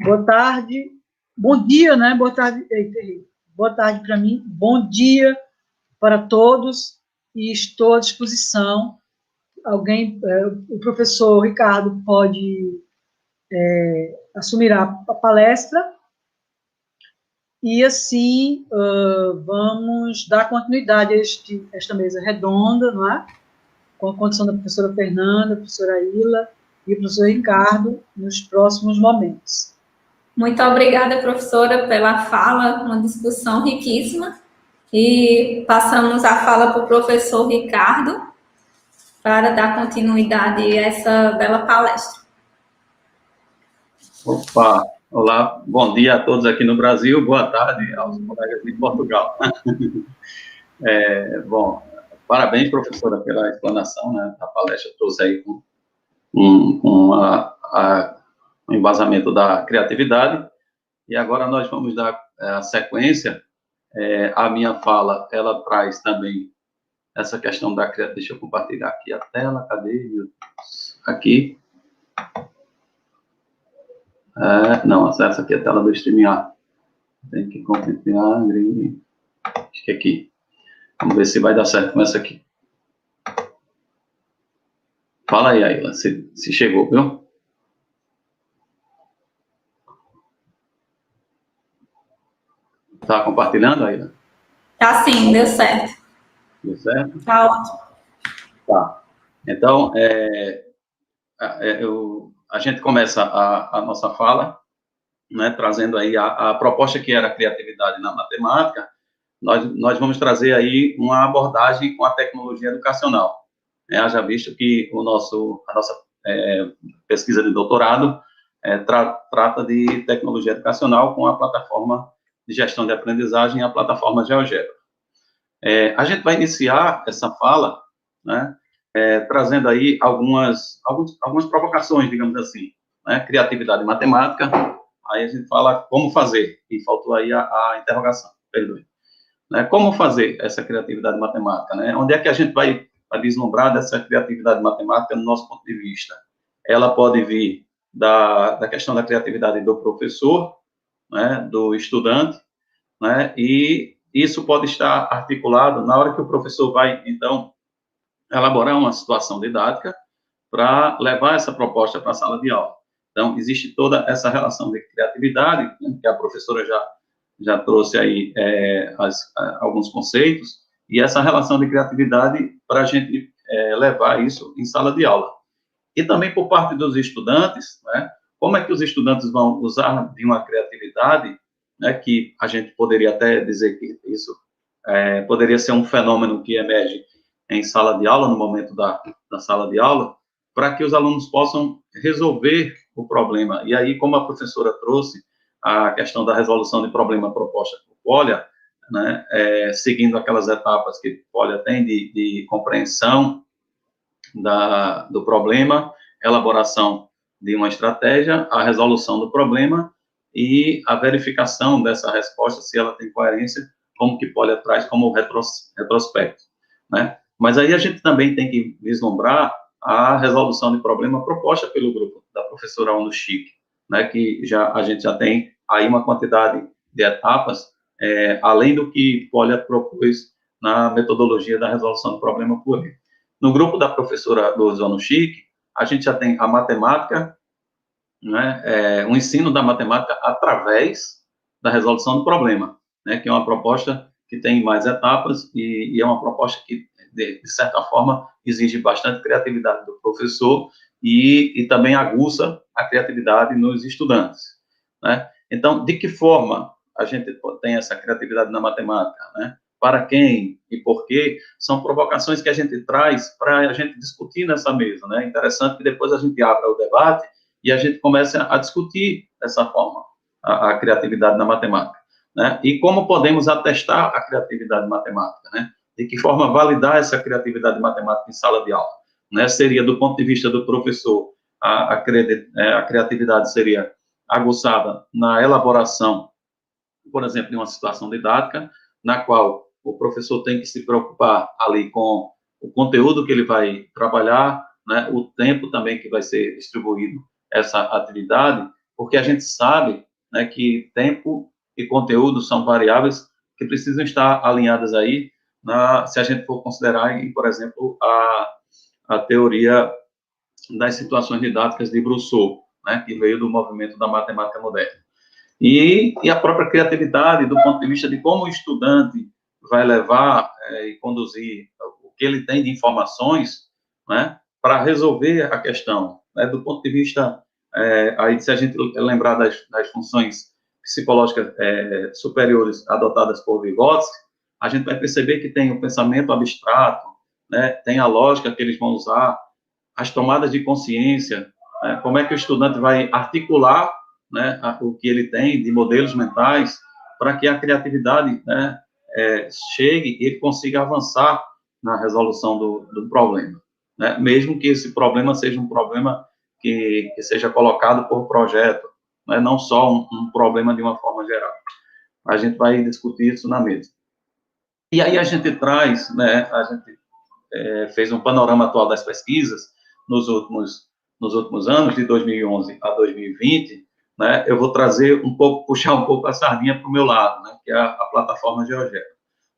Boa tarde. Bom dia, né? Boa tarde. Boa tarde para mim. Bom dia para todos e estou à disposição. O professor Ricardo pode assumir a palestra e assim vamos dar continuidade a esta mesa redonda, não é? Com a condição da professora Fernanda, professora Ila e o professor Ricardo nos próximos momentos. Muito obrigada, professora, pela fala, uma discussão riquíssima. E passamos a fala para o professor Ricardo para dar continuidade a essa bela palestra. Opa, olá, bom dia a todos aqui no Brasil, boa tarde aos colegas de Portugal. Bom, parabéns, professora, pela explanação, né? A palestra trouxe aí com o embasamento da criatividade, e agora nós vamos dar a sequência. A minha fala, ela traz também essa questão da criatividade. Deixa eu compartilhar aqui a tela, cadê? Aqui. Não, essa aqui é a tela do StreamYard. Tem que compartilhar, acho que aqui. Vamos ver se vai dar certo com essa aqui. Fala aí, Aila, se chegou, viu? Tá compartilhando, Aila? Tá sim, deu certo. Deu certo? Tá ótimo. Tá. Então, a gente começa a nossa fala, né, trazendo aí a proposta que era a criatividade na matemática. Nós vamos trazer aí uma abordagem com a tecnologia educacional. Haja visto que a nossa pesquisa de doutorado trata de tecnologia educacional com a plataforma de gestão de aprendizagem e a plataforma GeoGebra. A gente vai iniciar essa fala, né, trazendo aí algumas provocações, digamos assim, né, criatividade matemática, aí a gente fala como fazer, e faltou aí a interrogação, perdoe. Né, como fazer essa criatividade matemática, né? Onde é que a gente vai vislumbrar dessa criatividade matemática no nosso ponto de vista? Ela pode vir da questão da criatividade do professor, né, do estudante, né, e isso pode estar articulado na hora que o professor vai, então, elaborar uma situação didática para levar essa proposta para a sala de aula. Então, existe toda essa relação de criatividade, que a professora já trouxe aí alguns conceitos, e essa relação de criatividade para a gente levar isso em sala de aula. E também por parte dos estudantes, né, como é que os estudantes vão usar de uma criatividade, né, que a gente poderia até dizer que isso poderia ser um fenômeno que emerge em sala de aula, no momento da sala de aula, para que os alunos possam resolver o problema. E aí, como a professora trouxe a questão da resolução de problema proposta por Polya, né, seguindo aquelas etapas que Polya tem de compreensão do problema, elaboração de uma estratégia, a resolução do problema e a verificação dessa resposta, se ela tem coerência, como que pode atrás, como retrospecto, né? Mas aí a gente também tem que vislumbrar a resolução de problema proposta pelo grupo da professora Ono Chique, né, que a gente já tem aí uma quantidade de etapas, além do que Polya propôs na metodologia da resolução do problema por ele. No grupo da professora Lourdes Ono Chique, a gente já tem a matemática, né, o ensino da matemática através da resolução do problema, né, que é uma proposta que tem mais etapas e é uma proposta que, de certa forma, exige bastante criatividade do professor e também aguça a criatividade nos estudantes, né? Então, de que forma a gente tem essa criatividade na matemática, né? Para quem e por quê, são provocações que a gente traz para a gente discutir nessa mesa, né? É interessante que depois a gente abra o debate e a gente comece a discutir dessa forma a criatividade na matemática, né? E como podemos atestar a criatividade matemática, né? De que forma validar essa criatividade matemática em sala de aula, né? Seria, do ponto de vista do professor, a criatividade seria aguçada na elaboração, por exemplo, de uma situação didática, na qual o professor tem que se preocupar ali com o conteúdo que ele vai trabalhar, né? O tempo também que vai ser distribuído essa atividade, porque a gente sabe, né, que tempo e conteúdo são variáveis que precisam estar alinhadas aí, se a gente for considerar, por exemplo, a teoria das situações didáticas de Brousseau, né, que veio do movimento da matemática moderna. E a própria criatividade, do ponto de vista de como o estudante vai levar e conduzir o que ele tem de informações, né, para resolver a questão, né, do ponto de vista, aí se a gente lembrar das funções psicológicas superiores adotadas por Vygotsky, a gente vai perceber que tem o pensamento abstrato, né, tem a lógica que eles vão usar, as tomadas de consciência, né, como é que o estudante vai articular, né, o que ele tem de modelos mentais para que a criatividade, né, chegue e ele consiga avançar na resolução do problema, né, mesmo que esse problema seja um problema que seja colocado por projeto, né, não só um problema de uma forma geral. A gente vai discutir isso na mesa. E aí a gente traz, né, a gente fez um panorama atual das pesquisas nos últimos anos, de 2011 a 2020, né, eu vou puxar um pouco a sardinha para o meu lado, né, que é a plataforma GeoGebra.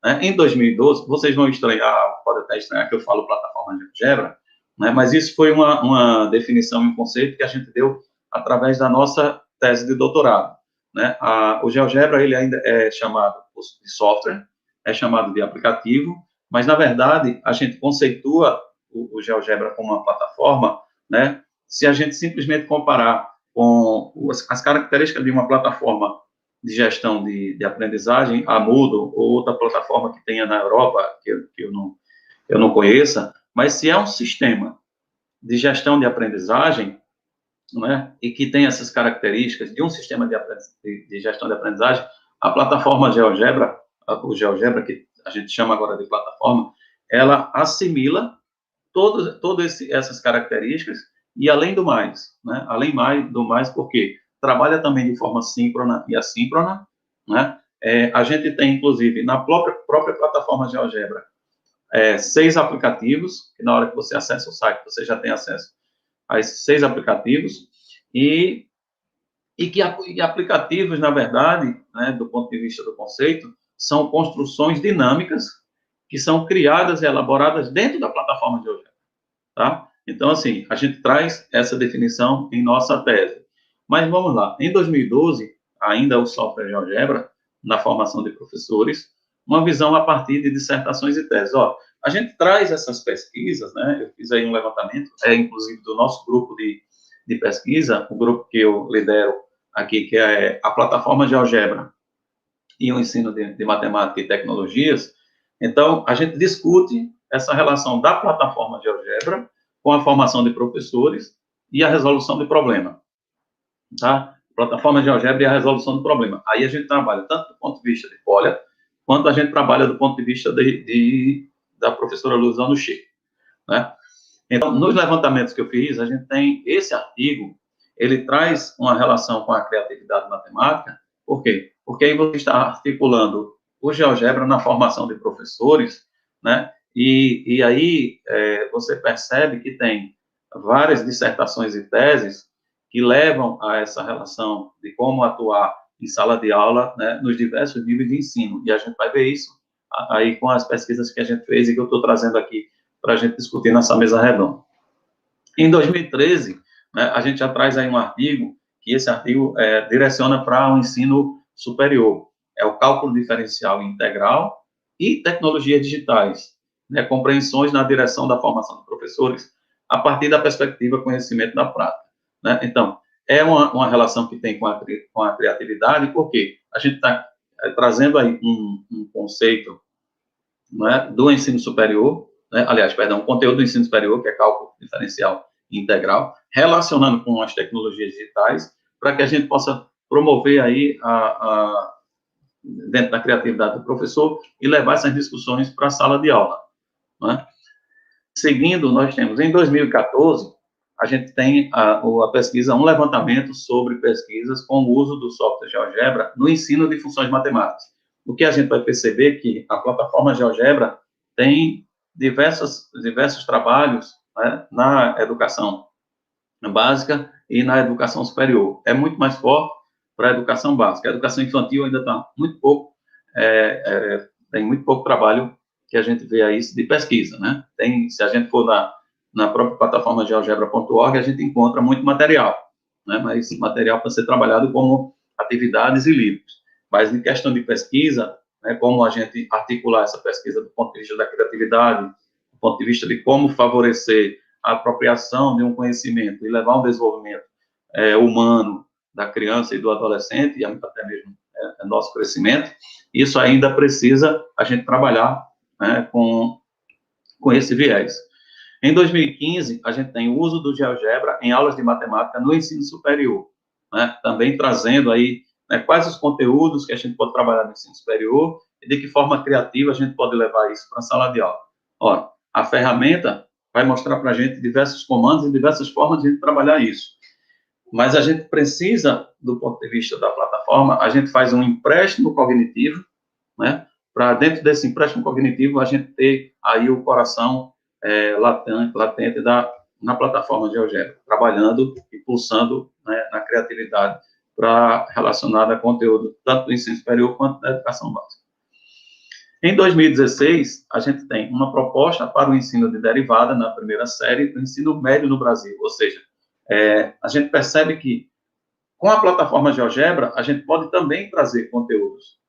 Né? Em 2012, vocês vão estranhar, pode até estranhar que eu falo plataforma GeoGebra, né, mas isso foi uma definição e um conceito que a gente deu através da nossa tese de doutorado. Né? O GeoGebra, ele ainda é chamado de software, é chamado de aplicativo, mas, na verdade, a gente conceitua o GeoGebra como uma plataforma, né, se a gente simplesmente comparar com as características de uma plataforma de gestão de aprendizagem, a Moodle, ou outra plataforma que tenha na Europa, que eu não conheça, mas se é um sistema de gestão de aprendizagem, né, e que tem essas características de um sistema de gestão de aprendizagem, a plataforma GeoGebra, o GeoGebra, que a gente chama agora de plataforma, ela assimila todas essas características e, além do mais, né, porque trabalha também de forma síncrona e assíncrona, né, a gente tem, inclusive, na própria plataforma GeoGebra, 6 aplicativos, que na hora que você acessa o site, você já tem acesso a esses 6 aplicativos, e aplicativos, na verdade, né, do ponto de vista do conceito, são construções dinâmicas que são criadas e elaboradas dentro da plataforma GeoGebra, tá? Então, assim, a gente traz essa definição em nossa tese. Mas vamos lá. Em 2012, ainda o software GeoGebra, na formação de professores, uma visão a partir de dissertações e teses. A gente traz essas pesquisas, né? Eu fiz aí um levantamento, inclusive do nosso grupo de pesquisa, o grupo que eu lidero aqui, que é a plataforma GeoGebra e o ensino de matemática e tecnologias. Então, a gente discute essa relação da plataforma GeoGebra com a formação de professores e a resolução de problema, tá? Plataforma GeoGebra e a resolução do problema. Aí a gente trabalha tanto do ponto de vista de Polya, quanto a gente trabalha do ponto de vista da professora Lourdes Ono Chique, né? Então, nos levantamentos que eu fiz, a gente tem esse artigo ele traz uma relação com a criatividade matemática. Por quê? Porque aí você está articulando o GeoGebra na formação de professores, né? E aí você percebe que tem várias dissertações e teses que levam a essa relação de como atuar em sala de aula, né, nos diversos níveis de ensino. E a gente vai ver isso aí com as pesquisas que a gente fez e que eu estou trazendo aqui para a gente discutir nessa mesa redonda. Em 2013, né, a gente já traz aí um artigo, que esse artigo direciona para o ensino superior. É o cálculo diferencial integral e tecnologias digitais, né, compreensões na direção da formação de professores a partir da perspectiva conhecimento da prática. Né? Então, é uma relação que tem com a criatividade, porque a gente está trazendo aí um conceito, né, do ensino superior, né, aliás, perdão, conteúdo do ensino superior, que é cálculo diferencial integral, relacionando com as tecnologias digitais, para que a gente possa promover aí dentro da criatividade do professor e levar essas discussões para a sala de aula. Né? Seguindo, nós temos, em 2014, a gente tem a pesquisa, um levantamento sobre pesquisas com o uso do software GeoGebra no ensino de funções matemáticas. O que a gente vai perceber é que a plataforma GeoGebra tem diversos trabalhos, né, na educação básica e na educação superior. É muito mais forte para a educação básica. A educação infantil ainda está muito pouco, tem muito pouco trabalho que a gente vê aí de pesquisa, né? Se a gente for na própria plataforma geogebra.org, a gente encontra muito material, né? Mas material para ser trabalhado como atividades e livros. Mas em questão de pesquisa, né, como a gente articular essa pesquisa do ponto de vista da criatividade, do ponto de vista de como favorecer a apropriação de um conhecimento e levar um desenvolvimento humano da criança e do adolescente, e até mesmo nosso crescimento, isso ainda precisa a gente trabalhar, né, com esse viés. Em 2015, a gente tem o uso do GeoGebra em aulas de matemática no ensino superior, né, também trazendo aí, né, quais os conteúdos que a gente pode trabalhar no ensino superior e de que forma criativa a gente pode levar isso para a sala de aula. Ora, a ferramenta vai mostrar para a gente diversos comandos e diversas formas de a gente trabalhar isso. Mas a gente precisa, do ponto de vista da plataforma, a gente faz um empréstimo cognitivo, né, para dentro desse empréstimo cognitivo a gente ter aí o coração latente na plataforma GeoGebra, trabalhando e pulsando, né, na criatividade relacionada a conteúdo tanto do ensino superior quanto da educação básica. Em 2016, a gente tem uma proposta para o ensino de derivada na primeira série do ensino médio no Brasil, ou seja, a gente percebe que com a plataforma GeoGebra, a gente pode também trazer conteúdos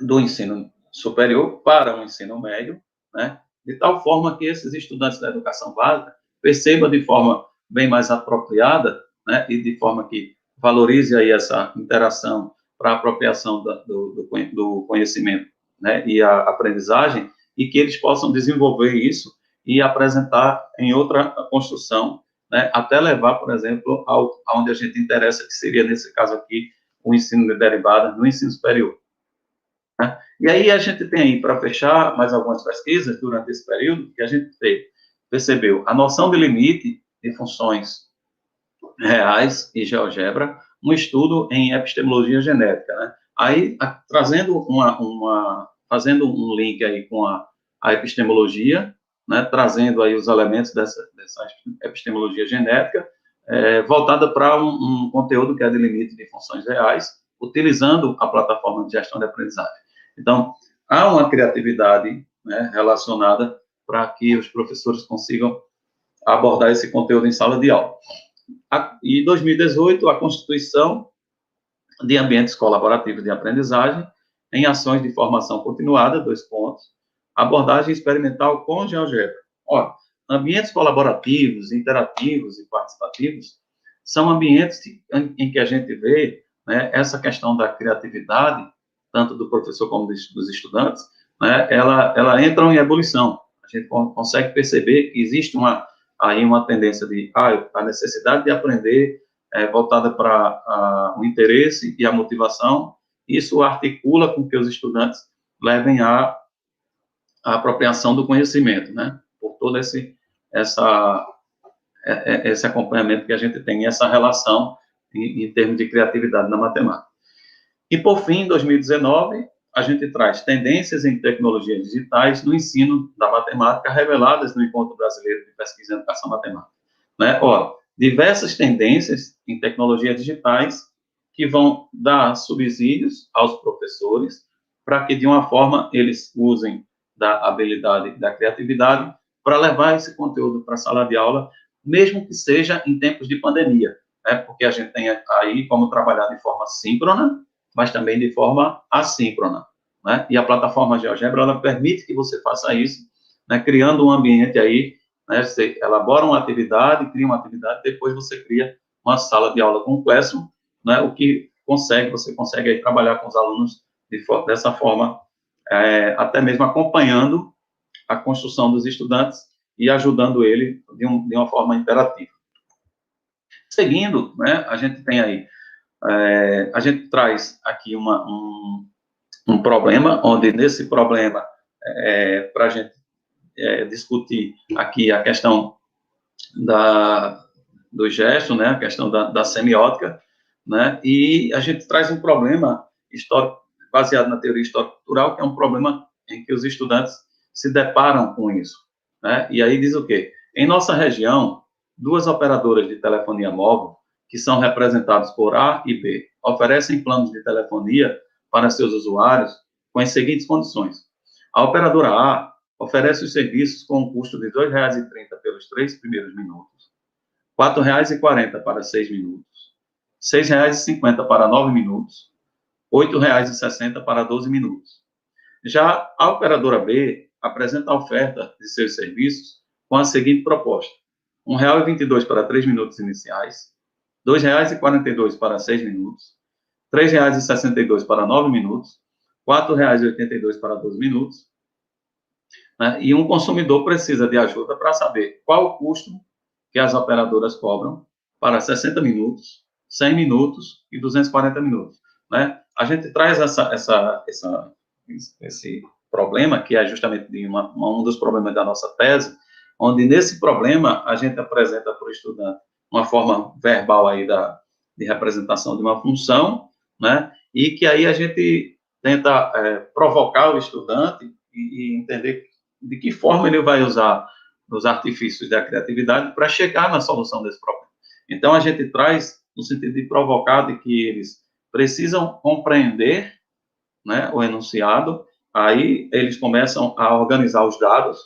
do ensino superior para o ensino médio, né, de tal forma que esses estudantes da educação básica percebam de forma bem mais apropriada, né, e de forma que valorize aí essa interação para a apropriação do conhecimento, né, e a aprendizagem, e que eles possam desenvolver isso e apresentar em outra construção, né, até levar, por exemplo, aonde a gente interessa, que seria, nesse caso aqui, o ensino de derivada no ensino superior. Né? E aí a gente tem aí, para fechar, mais algumas pesquisas durante esse período, que a gente percebeu a noção de limite de funções reais e GeoGebra, um estudo em epistemologia genética, né? Aí, fazendo um link aí com a epistemologia, né, trazendo aí os elementos dessa epistemologia genética, voltada para um conteúdo que é de limite de funções reais, utilizando a plataforma de gestão de aprendizagem. Então, há uma criatividade, né, relacionada para que os professores consigam abordar esse conteúdo em sala de aula. Em 2018, a constituição de ambientes colaborativos de aprendizagem em ações de formação continuada, 2 pontos, abordagem experimental com GeoGebra. Ora, ambientes colaborativos, interativos e participativos são ambientes em que a gente vê, né, essa questão da criatividade, tanto do professor como dos estudantes, né, ela entra em ebulição. A gente consegue perceber que existe uma tendência de a necessidade de aprender voltada para o interesse e a motivação. Isso articula com que os estudantes levem a apropriação do conhecimento, né, por toda essa esse acompanhamento que a gente tem, essa relação em termos de criatividade na matemática. E, por fim, em 2019, a gente traz tendências em tecnologias digitais no ensino da matemática reveladas no Encontro Brasileiro de Pesquisa em Educação Matemática. Né? Ora, diversas tendências em tecnologias digitais que vão dar subsídios aos professores para que, de uma forma, eles usem da habilidade e da criatividade para levar esse conteúdo para a sala de aula, mesmo que seja em tempos de pandemia, né? Porque a gente tem aí como trabalhar de forma síncrona, mas também de forma assíncrona, né? E a plataforma GeoGebra, ela permite que você faça isso, né? Criando um ambiente aí, né? Você elabora uma atividade, cria uma atividade, depois você cria uma sala de aula com o Classroom, né? O que você consegue aí trabalhar com os alunos dessa forma, até mesmo acompanhando a construção dos estudantes e ajudando ele de uma forma interativa. Seguindo, né, a gente tem aí, a gente traz aqui um problema, onde nesse problema, para a gente discutir aqui a questão do gesto, né, a questão da semiótica, né, e a gente traz um problema histórico, baseado na teoria histórico-cultural, que é um problema em que os estudantes se deparam com isso, né? E aí diz o quê? Em nossa região, 2 operadoras de telefonia móvel, que são representados por A e B, oferecem planos de telefonia para seus usuários com as seguintes condições. A operadora A oferece os serviços com um custo de R$ 2,30 pelos 3 primeiros minutos, R$ 4,40 para 6 minutos, R$ 6,50 para 9 minutos, R$ 8,60 para 12 minutos. Já a operadora B apresenta a oferta de seus serviços com a seguinte proposta: R$ 1,22 para 3 minutos iniciais, R$ 2,42 para 6 minutos, R$ 3,62 para 9 minutos, R$ 4,82 para 12 minutos, né? E um consumidor precisa de ajuda para saber qual o custo que as operadoras cobram para 60 minutos, 100 minutos e 240 minutos, né? A gente traz esse problema, que é justamente um dos problemas da nossa tese, onde nesse problema a gente apresenta para o estudante uma forma verbal aí de representação de uma função, né? E que aí a gente tenta provocar o estudante e entender de que forma ele vai usar os artifícios da criatividade para chegar na solução desse problema. Então, a gente traz no sentido de provocar, de que eles precisam compreender, né, o enunciado, aí eles começam a organizar os dados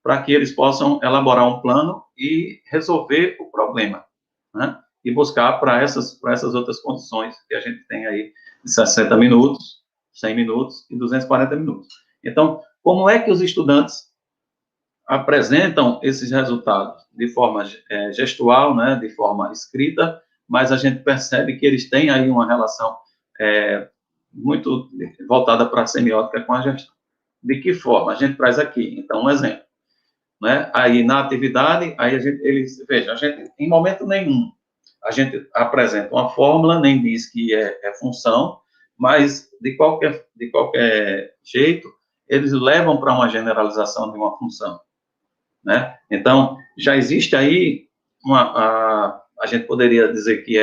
para que eles possam elaborar um plano e resolver o problema, né, e buscar para essas outras condições que a gente tem aí de 60 minutos, 100 minutos e 240 minutos. Então, como é que os estudantes apresentam esses resultados? De forma gestual, né, de forma escrita, mas a gente percebe que eles têm aí uma relação muito voltada para a semiótica com a gestão. De que forma? A gente traz aqui, então, um exemplo, né? Aí, na atividade, aí veja, a gente, em momento nenhum, a gente apresenta uma fórmula, nem diz que é função, mas, de qualquer jeito, eles levam para uma generalização de uma função, né? Então, já existe aí a gente poderia dizer que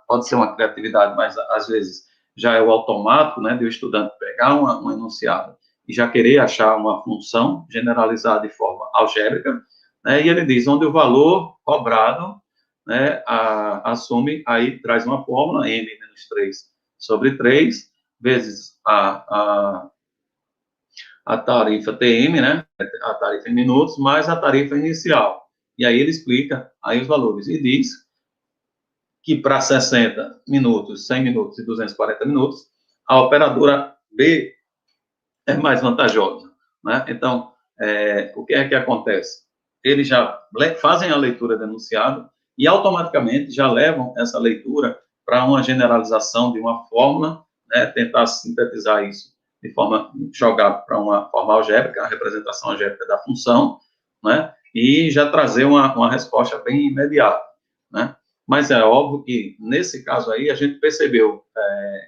pode ser uma criatividade, mas, às vezes, já é o automático, né, de o estudante pegar um enunciado e já querer achar uma função generalizada de forma algébrica, né, e ele diz onde o valor cobrado, né, assume, aí traz uma fórmula, n menos 3 sobre 3, vezes a tarifa TM, né, a tarifa em minutos, mais a tarifa inicial. E aí ele explica aí os valores e diz que para 60 minutos, 100 minutos e 240 minutos, a operadora B é mais vantajosa, né? Então, o que é que acontece? Eles já fazem a leitura do enunciado e automaticamente já levam essa leitura para uma generalização de uma fórmula, né? Tentar sintetizar isso de forma, jogar para uma forma algébrica, a representação algébrica da função, né? E já trazer uma resposta bem imediata, né? Mas é óbvio que, nesse caso aí, a gente percebeu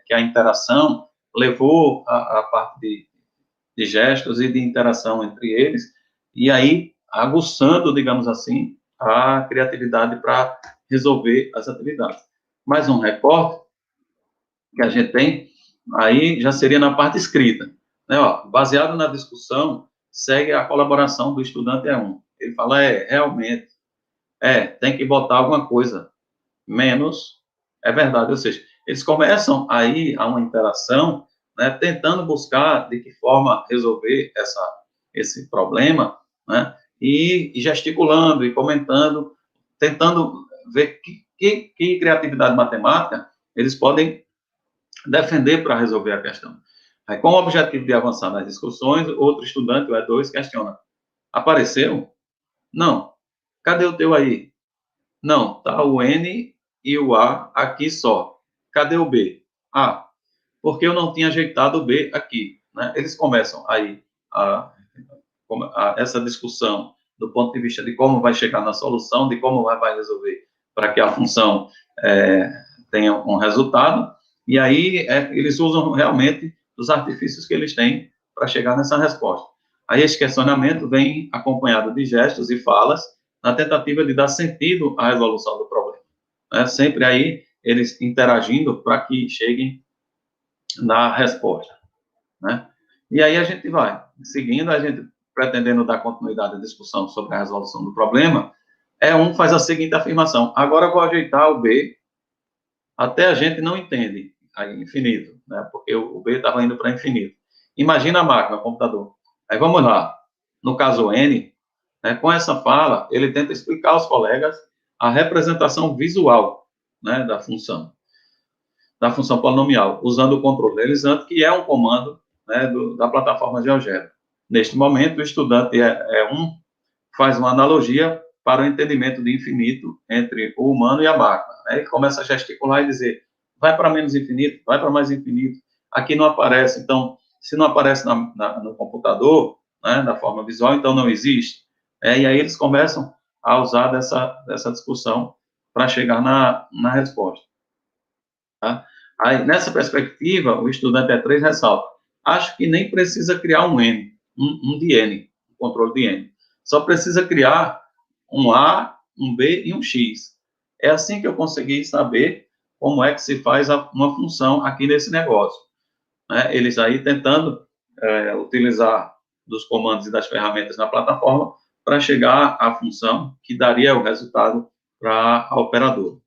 que a interação levou a parte de gestos e de interação entre eles, e aí, aguçando, digamos assim, a criatividade para resolver as atividades. Mais um recorte que a gente tem, aí já seria na parte escrita. Né, ó, baseado na discussão, segue a colaboração do estudante E1. Ele fala, realmente, tem que botar alguma coisa, menos, é verdade, ou seja, eles começam aí a uma interação, né, tentando buscar de que forma resolver esse problema, né, e gesticulando e comentando, tentando ver que criatividade matemática eles podem defender para resolver a questão. Aí, com o objetivo de avançar nas discussões, outro estudante, o E2, questiona, apareceu? Não. Cadê o teu aí? Não, tá o N e o A aqui só. Cadê o B? Ah, porque eu não tinha ajeitado o B aqui. Né? Eles começam aí essa discussão do ponto de vista de como vai chegar na solução, de como vai resolver para que a função tenha um resultado, e aí eles usam realmente os artifícios que eles têm para chegar nessa resposta. Aí esse questionamento vem acompanhado de gestos e falas, na tentativa de dar sentido à resolução do problema. Né? Sempre aí eles interagindo para que cheguem na resposta. Né? E aí a gente vai seguindo, a gente pretendendo dar continuidade à discussão sobre a resolução do problema, um faz a seguinte afirmação, agora eu vou ajeitar o B, até a gente não entende, aí infinito, né? Porque o B estava indo para infinito. Imagina a máquina, o computador. Aí vamos lá, no caso N, né, com essa fala, ele tenta explicar aos colegas a representação visual, né, da função polinomial, usando o controle deslizante, que é um comando, né, da plataforma GeoGebra. Neste momento, o estudante E1 faz uma analogia para o entendimento de infinito entre o humano e a máquina. Aí ele começa a gesticular e dizer, vai para menos infinito, vai para mais infinito. Aqui não aparece, então, se não aparece no computador, né, da forma visual, então não existe. E aí eles começam a usar dessa discussão para chegar na resposta. Tá? Aí, nessa perspectiva, o estudante E3 ressalta, acho que nem precisa criar um N, um de N, um controle de N. Só precisa criar um A, um B e um X. É assim que eu consegui saber como é que se faz uma função aqui nesse negócio. Né? Eles aí tentando utilizar dos comandos e das ferramentas na plataforma para chegar à função que daria o resultado para a operadora.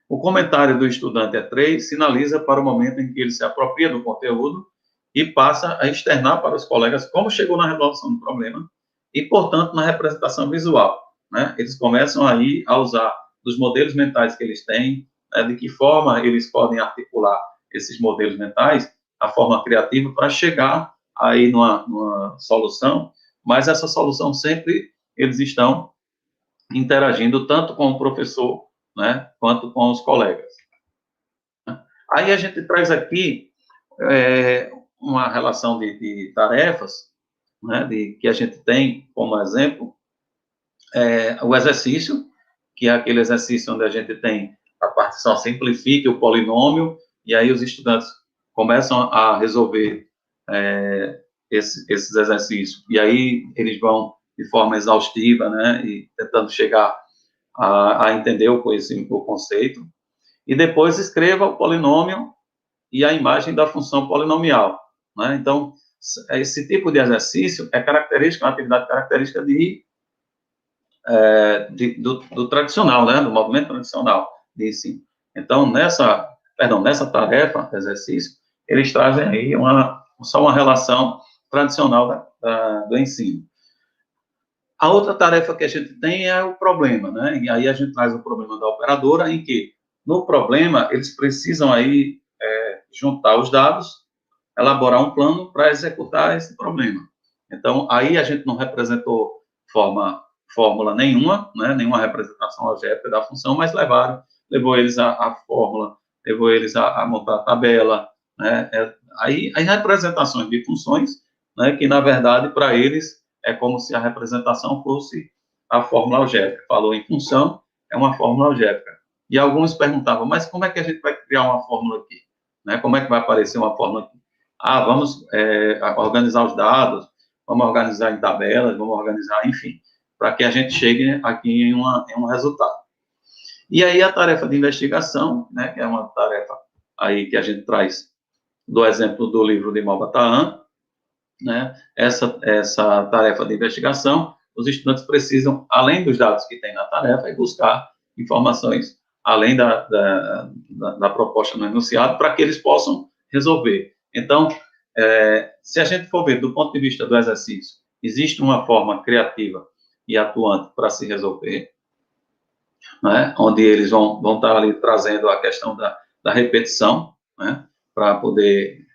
O comentário do estudante E3 sinaliza para o momento em que ele se apropria do conteúdo e passa a externar para os colegas como chegou na resolução do problema e, portanto, na representação visual. Né? Eles começam aí a usar dos modelos mentais que eles têm, né, de que forma eles podem articular esses modelos mentais, a forma criativa para chegar aí numa solução, mas essa solução sempre eles estão interagindo tanto com o professor, né, quanto com os colegas. Aí a gente traz aqui uma relação de tarefas, né, que a gente tem como exemplo o exercício, que é aquele exercício onde a gente tem a partição simplifique o polinômio, e aí os estudantes começam a resolver esses exercícios, e aí eles vão de forma exaustiva, né, e tentando chegar a entender o conceito, e depois escreva o polinômio e a imagem da função polinomial. Né? Então, esse tipo de exercício é uma atividade característica do tradicional, né? Do movimento tradicional de ensino. Então, nessa tarefa, exercício, eles trazem aí só uma relação tradicional do ensino. A outra tarefa que a gente tem é o problema, né? E aí a gente traz o problema da operadora, em que, no problema, eles precisam aí juntar os dados, elaborar um plano para executar esse problema. Então, aí a gente não representou fórmula nenhuma, né? Nenhuma representação algébrica da função, mas levou eles a fórmula, levou eles a montar a tabela, né? Aí representações de funções, né? Que, na verdade, para eles, é como se a representação fosse a fórmula algébrica. Falou em função, é uma fórmula algébrica. E alguns perguntavam, mas como é que a gente vai criar uma fórmula aqui? Né? Como é que vai aparecer uma fórmula aqui? Vamos organizar os dados, vamos organizar em tabelas, vamos organizar, enfim. para que a gente chegue aqui em um resultado. E aí a tarefa de investigação, né, que é uma tarefa aí que a gente traz do exemplo do livro de Malbataan, né, essa tarefa de investigação, os estudantes precisam, além dos dados que tem na tarefa, buscar informações além da proposta no enunciado, para que eles possam resolver. Então, se a gente for ver do ponto de vista do exercício, existe uma forma criativa e atuante para se resolver, né, onde eles vão estar ali trazendo a questão da repetição, né, para poder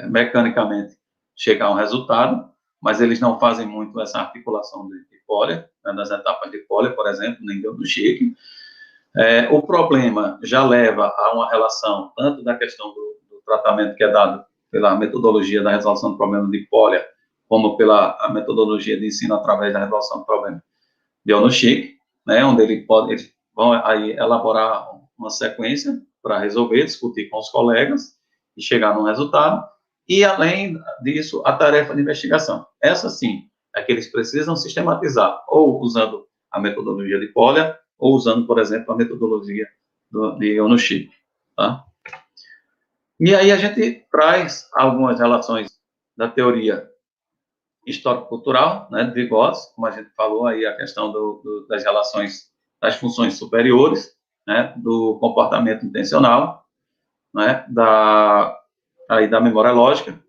mecanicamente chegar a um resultado, mas eles não fazem muito essa articulação de Polya, né, das etapas de Polya, por exemplo, nem do Chick. O problema já leva a uma relação tanto da questão do tratamento que é dado pela metodologia da resolução do problema de Polya, como pela a metodologia de ensino através da resolução do problema de Ono-Chick, né, onde eles vão aí elaborar uma sequência para resolver, discutir com os colegas e chegar num resultado. E, além disso, a tarefa de investigação. Essa, sim, é que eles precisam sistematizar, ou usando a metodologia de Polya, ou usando, por exemplo, a metodologia de Ono-Chick, tá? E aí a gente traz algumas relações da teoria histórico-cultural, né, de Vygotsky, como a gente falou aí, a questão das relações das funções superiores, né, do comportamento intencional, né, da memória lógica,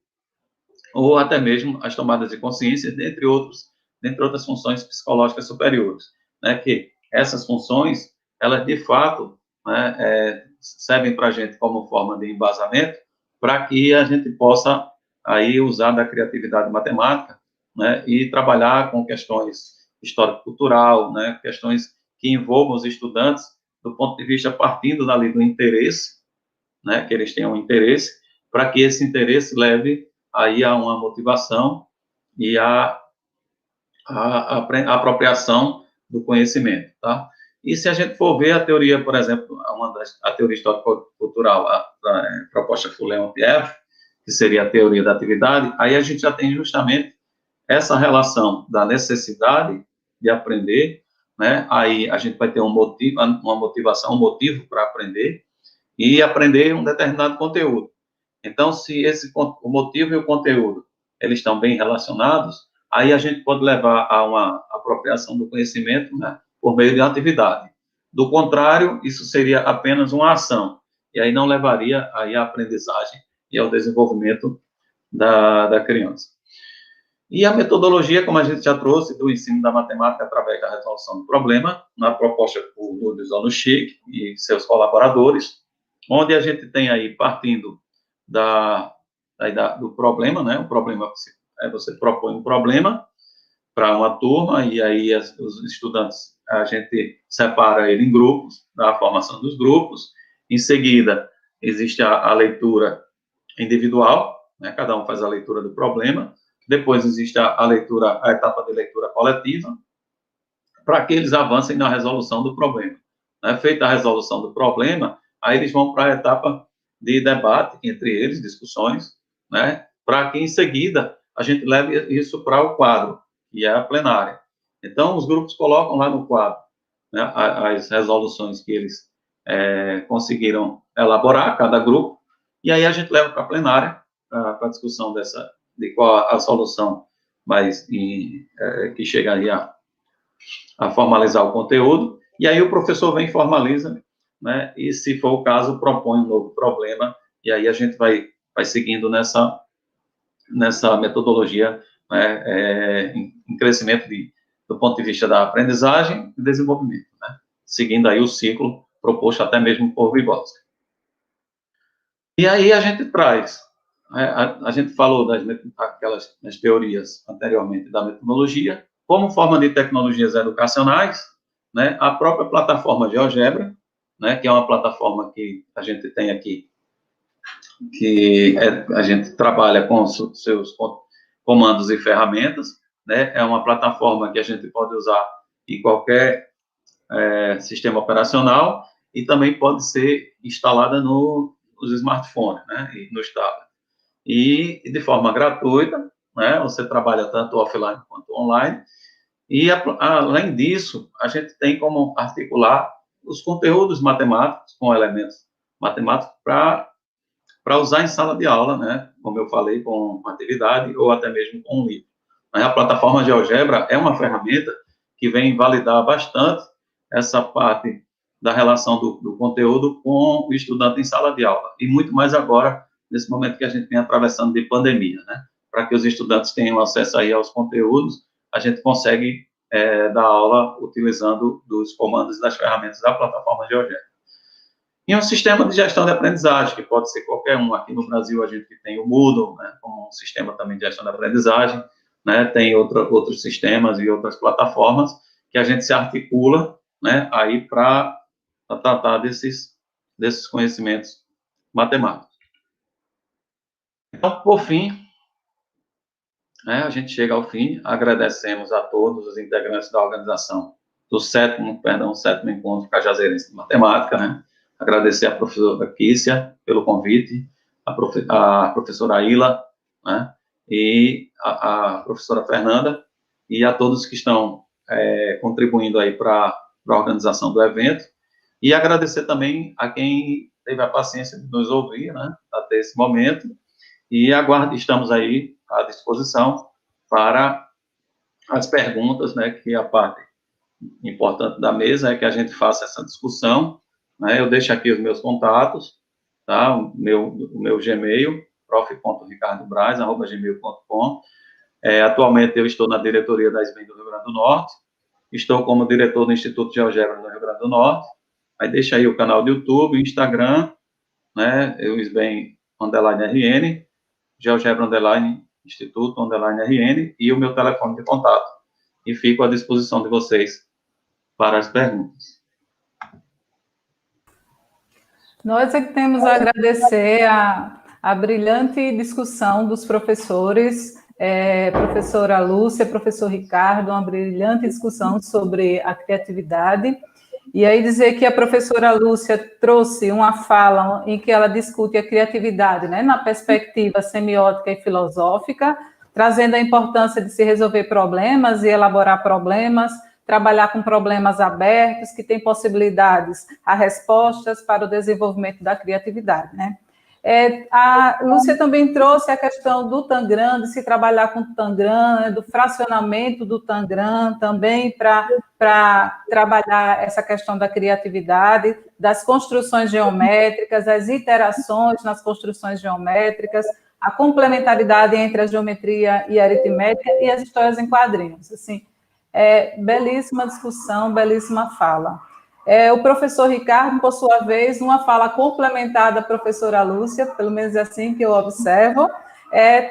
ou até mesmo as tomadas de consciência, dentre outras funções psicológicas superiores, né, que essas funções, elas de fato, né, servem para a gente como forma de embasamento, para que a gente possa aí usar da criatividade matemática, né, e trabalhar com questões histórico-cultural, né, questões que envolvam os estudantes do ponto de vista partindo dali do interesse, né, que eles tenham interesse, para que esse interesse leve aí a uma motivação e a apropriação do conhecimento, tá? E se a gente for ver a teoria, por exemplo, a teoria histórico-cultural, a proposta Fouillon-Pierre, que seria a teoria da atividade, aí a gente já tem justamente essa relação da necessidade de aprender, né? Aí a gente vai ter uma motivação, um motivo para aprender, e aprender um determinado conteúdo. Então, se o motivo e o conteúdo eles estão bem relacionados, aí a gente pode levar a uma apropriação do conhecimento, né, por meio de atividade. Do contrário, isso seria apenas uma ação, e aí não levaria aí à aprendizagem e ao desenvolvimento da criança. E a metodologia, como a gente já trouxe, do ensino da matemática através da resolução do problema, na proposta por Ludwig Ono-Chick e seus colaboradores, onde a gente tem aí, partindo do problema, né? O problema, você propõe um problema para uma turma, e aí os estudantes, a gente separa ele em grupos, dá a formação dos grupos. Em seguida, existe a leitura individual, né? Cada um faz a leitura do problema. Depois existe a etapa de leitura coletiva, para que eles avancem na resolução do problema. Né? Feita a resolução do problema, aí eles vão para a etapa de debate entre eles, discussões, né? Para que, em seguida, a gente leve isso para o quadro, que é a plenária. Então, os grupos colocam lá no quadro, né, as resoluções que eles conseguiram elaborar, cada grupo, e aí a gente leva para a plenária, para a discussão de qual a solução que chegaria a formalizar o conteúdo, e aí o professor vem e formaliza, né, e se for o caso, propõe um novo problema, e aí a gente vai seguindo nessa metodologia, né, em crescimento do ponto de vista da aprendizagem e desenvolvimento, né, seguindo aí o ciclo proposto até mesmo por Vygotsky. E aí a gente traz, a gente falou das teorias anteriormente da metodologia, como forma de tecnologias educacionais, né, a própria plataforma GeoGebra, né, que é uma plataforma que a gente tem aqui, que a gente trabalha com seus comandos e ferramentas, né, é uma plataforma que a gente pode usar em qualquer sistema operacional e também pode ser instalada nos smartphones, né, e nos tablets. E de forma gratuita, né, você trabalha tanto offline quanto online, E, além disso, a gente tem como articular os conteúdos matemáticos com elementos matemáticos para usar em sala de aula, né? Como eu falei, com atividade ou até mesmo com um livro. A plataforma GeoGebra é uma ferramenta que vem validar bastante essa parte da relação do conteúdo com o estudante em sala de aula, e muito mais agora, nesse momento que a gente vem atravessando de pandemia, né? Para que os estudantes tenham acesso aí aos conteúdos, a gente consegue dar aula utilizando dos comandos das ferramentas da plataforma GeoGebra. E um sistema de gestão de aprendizagem, que pode ser qualquer um. Aqui no Brasil, a gente tem o Moodle, né, como um sistema também de gestão de aprendizagem, né, tem outros sistemas e outras plataformas que a gente se articula, né, aí para tratar desses conhecimentos matemáticos. Então, por fim, né, a gente chega ao fim, agradecemos a todos os integrantes da organização do sétimo Encontro Cajazeirense de Matemática, né, agradecer a professora Kícia pelo convite, a professora Ila, né, e a professora Fernanda, e a todos que estão contribuindo aí para a organização do evento, e agradecer também a quem teve a paciência de nos ouvir, né, até esse momento, e estamos aí à disposição para as perguntas, né, que a parte importante da mesa é que a gente faça essa discussão, né? Eu deixo aqui os meus contatos, tá? O meu Gmail, prof.ricardobraz@gmail.com. Atualmente eu estou na diretoria da SBEM do Rio Grande do Norte, estou como diretor do Instituto GeoGebra no Rio Grande do Norte. Aí deixa aí o canal do YouTube, Instagram, né? O SBEM _RN, GeoGebra Instituto _RN, e o meu telefone de contato. E fico à disposição de vocês para as perguntas. Nós é que temos a agradecer a brilhante discussão dos professores, professora Lúcia, professor Ricardo, uma brilhante discussão sobre a criatividade. E aí dizer que a professora Lúcia trouxe uma fala em que ela discute a criatividade, né, na perspectiva semiótica e filosófica, trazendo a importância de se resolver problemas e elaborar problemas, trabalhar com problemas abertos, que têm possibilidades a respostas para o desenvolvimento da criatividade, né? A Lúcia também trouxe a questão do Tangram, de se trabalhar com o Tangram, né, do fracionamento do Tangram, também para trabalhar essa questão da criatividade, das construções geométricas, as iterações nas construções geométricas, a complementaridade entre a geometria e a aritmética e as histórias em quadrinhos, assim. Belíssima discussão, belíssima fala. O professor Ricardo, por sua vez, uma fala complementar da professora Lúcia, pelo menos é assim que eu observo,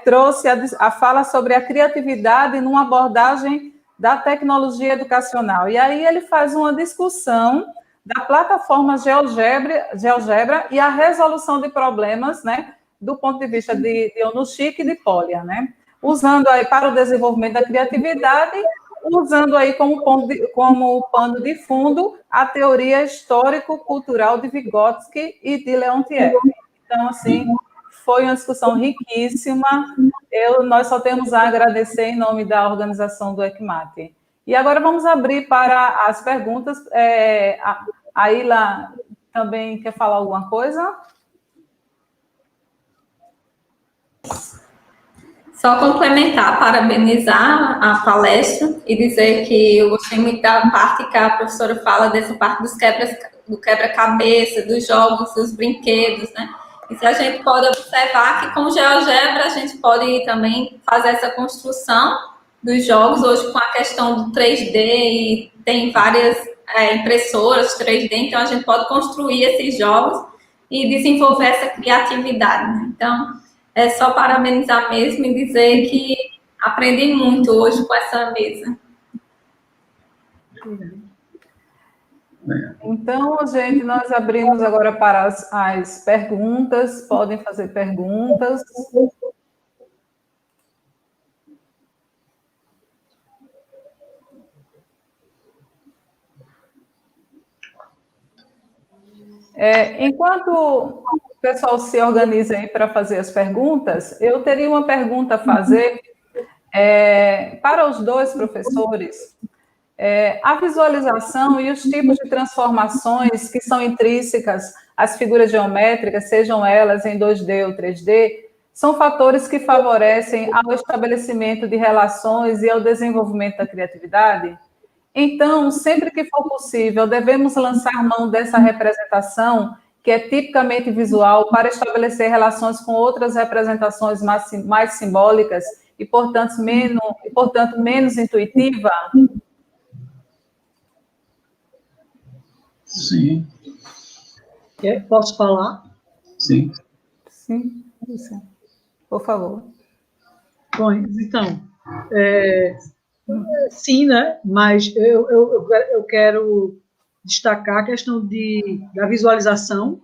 trouxe a fala sobre a criatividade numa abordagem da tecnologia educacional. E aí ele faz uma discussão da plataforma GeoGebra e a resolução de problemas, né, do ponto de vista de ONUCHIC e de Polia, né, usando aí para o desenvolvimento da criatividade, usando aí como pano de fundo a teoria histórico-cultural de Vygotsky e de Leontiev. Então, assim, foi uma discussão riquíssima. Nós só temos a agradecer em nome da organização do ECMAT. E agora vamos abrir para as perguntas. A Ila também quer falar alguma coisa? Só complementar, parabenizar a palestra e dizer que eu gostei muito da parte que a professora fala dessa parte do quebra-cabeça, dos jogos, dos brinquedos, né? E se a gente pode observar que com o GeoGebra a gente pode também fazer essa construção dos jogos, hoje com a questão do 3D, e tem várias impressoras 3D, então a gente pode construir esses jogos e desenvolver essa criatividade, né? Então, é só parabenizar mesmo e dizer que aprendi muito hoje com essa mesa. Então, gente, nós abrimos agora para as perguntas. Podem fazer perguntas. Enquanto o pessoal se organiza aí para fazer as perguntas, eu teria uma pergunta a fazer para os dois professores. A visualização e os tipos de transformações que são intrínsecas às figuras geométricas, sejam elas em 2D ou 3D, são fatores que favorecem ao estabelecimento de relações e ao desenvolvimento da criatividade. Então, sempre que for possível, devemos lançar mão dessa representação, que é tipicamente visual, para estabelecer relações com outras representações mais simbólicas e, portanto, menos intuitiva. Sim. Posso falar? Sim. Sim, por favor. Bom, então, sim, né? Mas eu quero destacar a questão da visualização,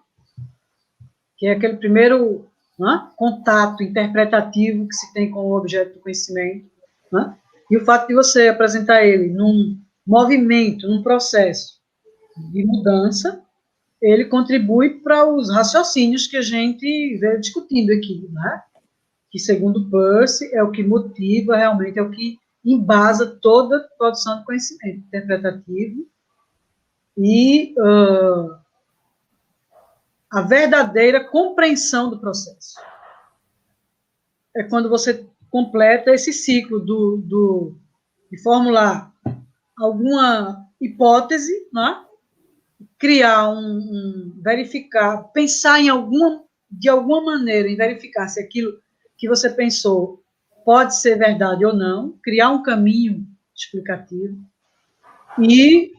que é aquele primeiro, né, contato interpretativo que se tem com o objeto do conhecimento, né? E o fato de você apresentar ele num movimento, num processo de mudança, ele contribui para os raciocínios que a gente veio discutindo aqui, né? Que, segundo Peirce, é o que motiva, realmente é o que embasa toda a produção de conhecimento interpretativo e a verdadeira compreensão do processo. É quando você completa esse ciclo de formular alguma hipótese, né? Criar verificar, pensar de alguma maneira em verificar se aquilo que você pensou pode ser verdade ou não, criar um caminho explicativo e,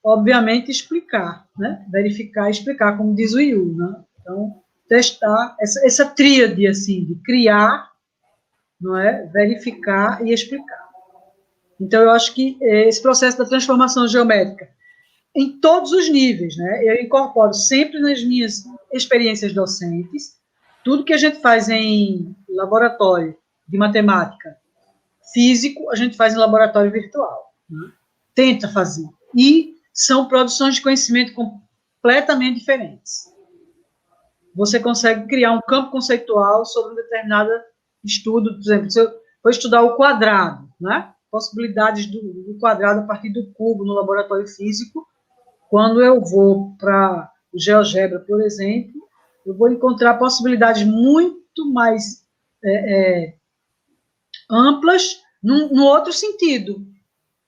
obviamente, explicar, né? Verificar e explicar, como diz o Yu, né? Então, testar essa tríade, assim, de criar, não é? Verificar e explicar. Então, eu acho que esse processo da transformação geométrica, em todos os níveis, né? Eu incorporo sempre nas minhas experiências docentes, tudo que a gente faz em laboratório de matemática físico, a gente faz em laboratório virtual, né? Tenta fazer. E são produções de conhecimento completamente diferentes. Você consegue criar um campo conceitual sobre um determinado estudo, por exemplo, se eu for estudar o quadrado, né? Possibilidades do quadrado a partir do cubo no laboratório físico. Quando eu vou para o GeoGebra, por exemplo, eu vou encontrar possibilidades muito mais amplas no outro sentido,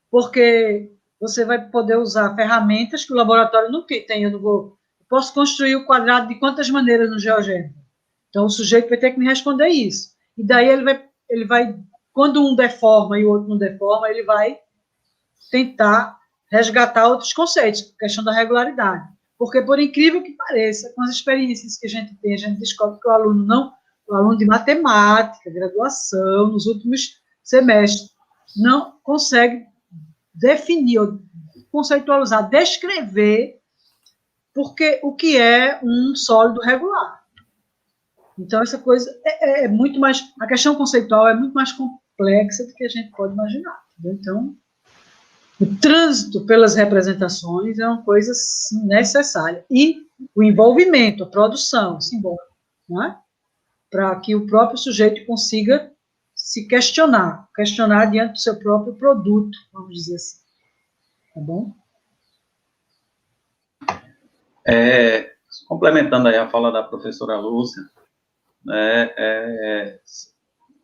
porque você vai poder usar ferramentas que o laboratório não tem. Eu posso construir o quadrado de quantas maneiras no GeoGebra? Então, o sujeito vai ter que me responder isso. E daí ele vai quando um deforma e o outro não deforma, ele vai tentar resgatar outros conceitos, questão da regularidade. Porque, por incrível que pareça, com as experiências que a gente tem, a gente descobre que o aluno de matemática, graduação, nos últimos semestres, não consegue definir, conceitualizar, descrever o que é um sólido regular. Então, essa coisa é muito mais... A questão conceitual é muito mais complexa do que a gente pode imaginar. Entendeu? Então, o trânsito pelas representações é uma coisa sim, necessária. E o envolvimento, a produção simbólica, né? Para que o próprio sujeito consiga se questionar diante do seu próprio produto, vamos dizer assim. Tá bom? Complementando aí a fala da professora Lúcia,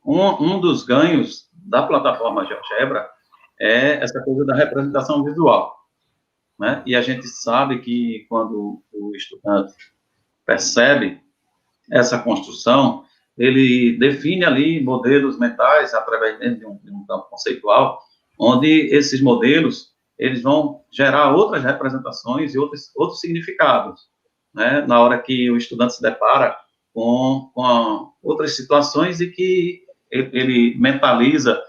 um dos ganhos da plataforma GeoGebra é essa coisa da representação visual, né? E a gente sabe que quando o estudante percebe essa construção, ele define ali modelos mentais através de um campo conceitual, onde esses modelos eles vão gerar outras representações e outros significados, né? Na hora que o estudante se depara com outras situações e que ele mentaliza,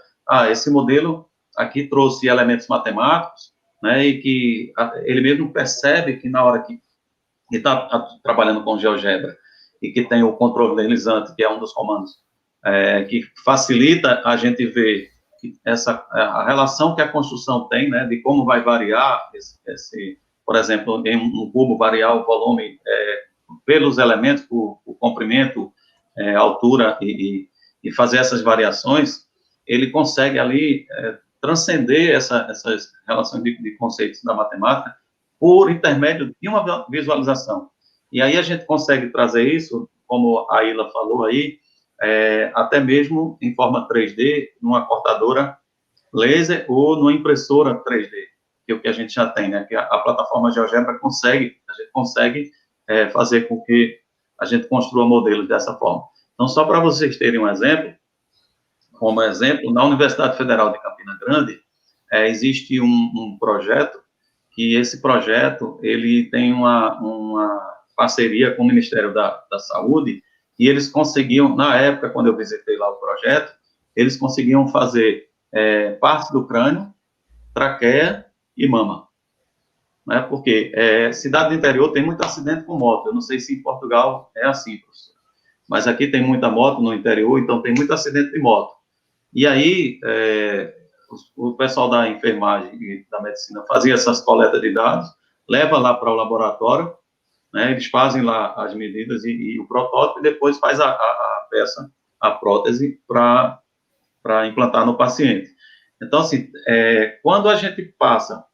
esse modelo aqui trouxe elementos matemáticos, né, e que ele mesmo percebe que na hora que está trabalhando com GeoGebra e que tem o controlerizante, que é um dos comandos que facilita a gente ver a relação que a construção tem, né, de como vai variar por exemplo, em um cubo variar o volume pelos elementos, o comprimento, altura e fazer essas variações, ele consegue ali transcender essas relações de conceitos da matemática por intermédio de uma visualização. E aí a gente consegue trazer isso, como a Ilha falou aí, até mesmo em forma 3D, numa cortadora laser ou numa impressora 3D, que é o que a gente já tem, né? Que a plataforma GeoGebra a gente consegue fazer com que a gente construa modelos dessa forma. Então, só para vocês terem um exemplo, como exemplo, na Universidade Federal de Campina Grande, existe um projeto, que esse projeto, ele tem uma parceria com o Ministério da Saúde, e eles conseguiam, na época, quando eu visitei lá o projeto, eles conseguiam fazer parte do crânio, traqueia e mama. Né? Porque cidade do interior tem muito acidente com moto. Eu não sei se em Portugal é assim, professor. Mas aqui tem muita moto no interior, então tem muito acidente de moto. E aí, o pessoal da enfermagem e da medicina fazia essas coletas de dados, leva lá para o laboratório, né? Eles fazem lá as medidas e o protótipo, e depois faz a peça, a prótese, para implantar no paciente. Então, assim, quando a gente passa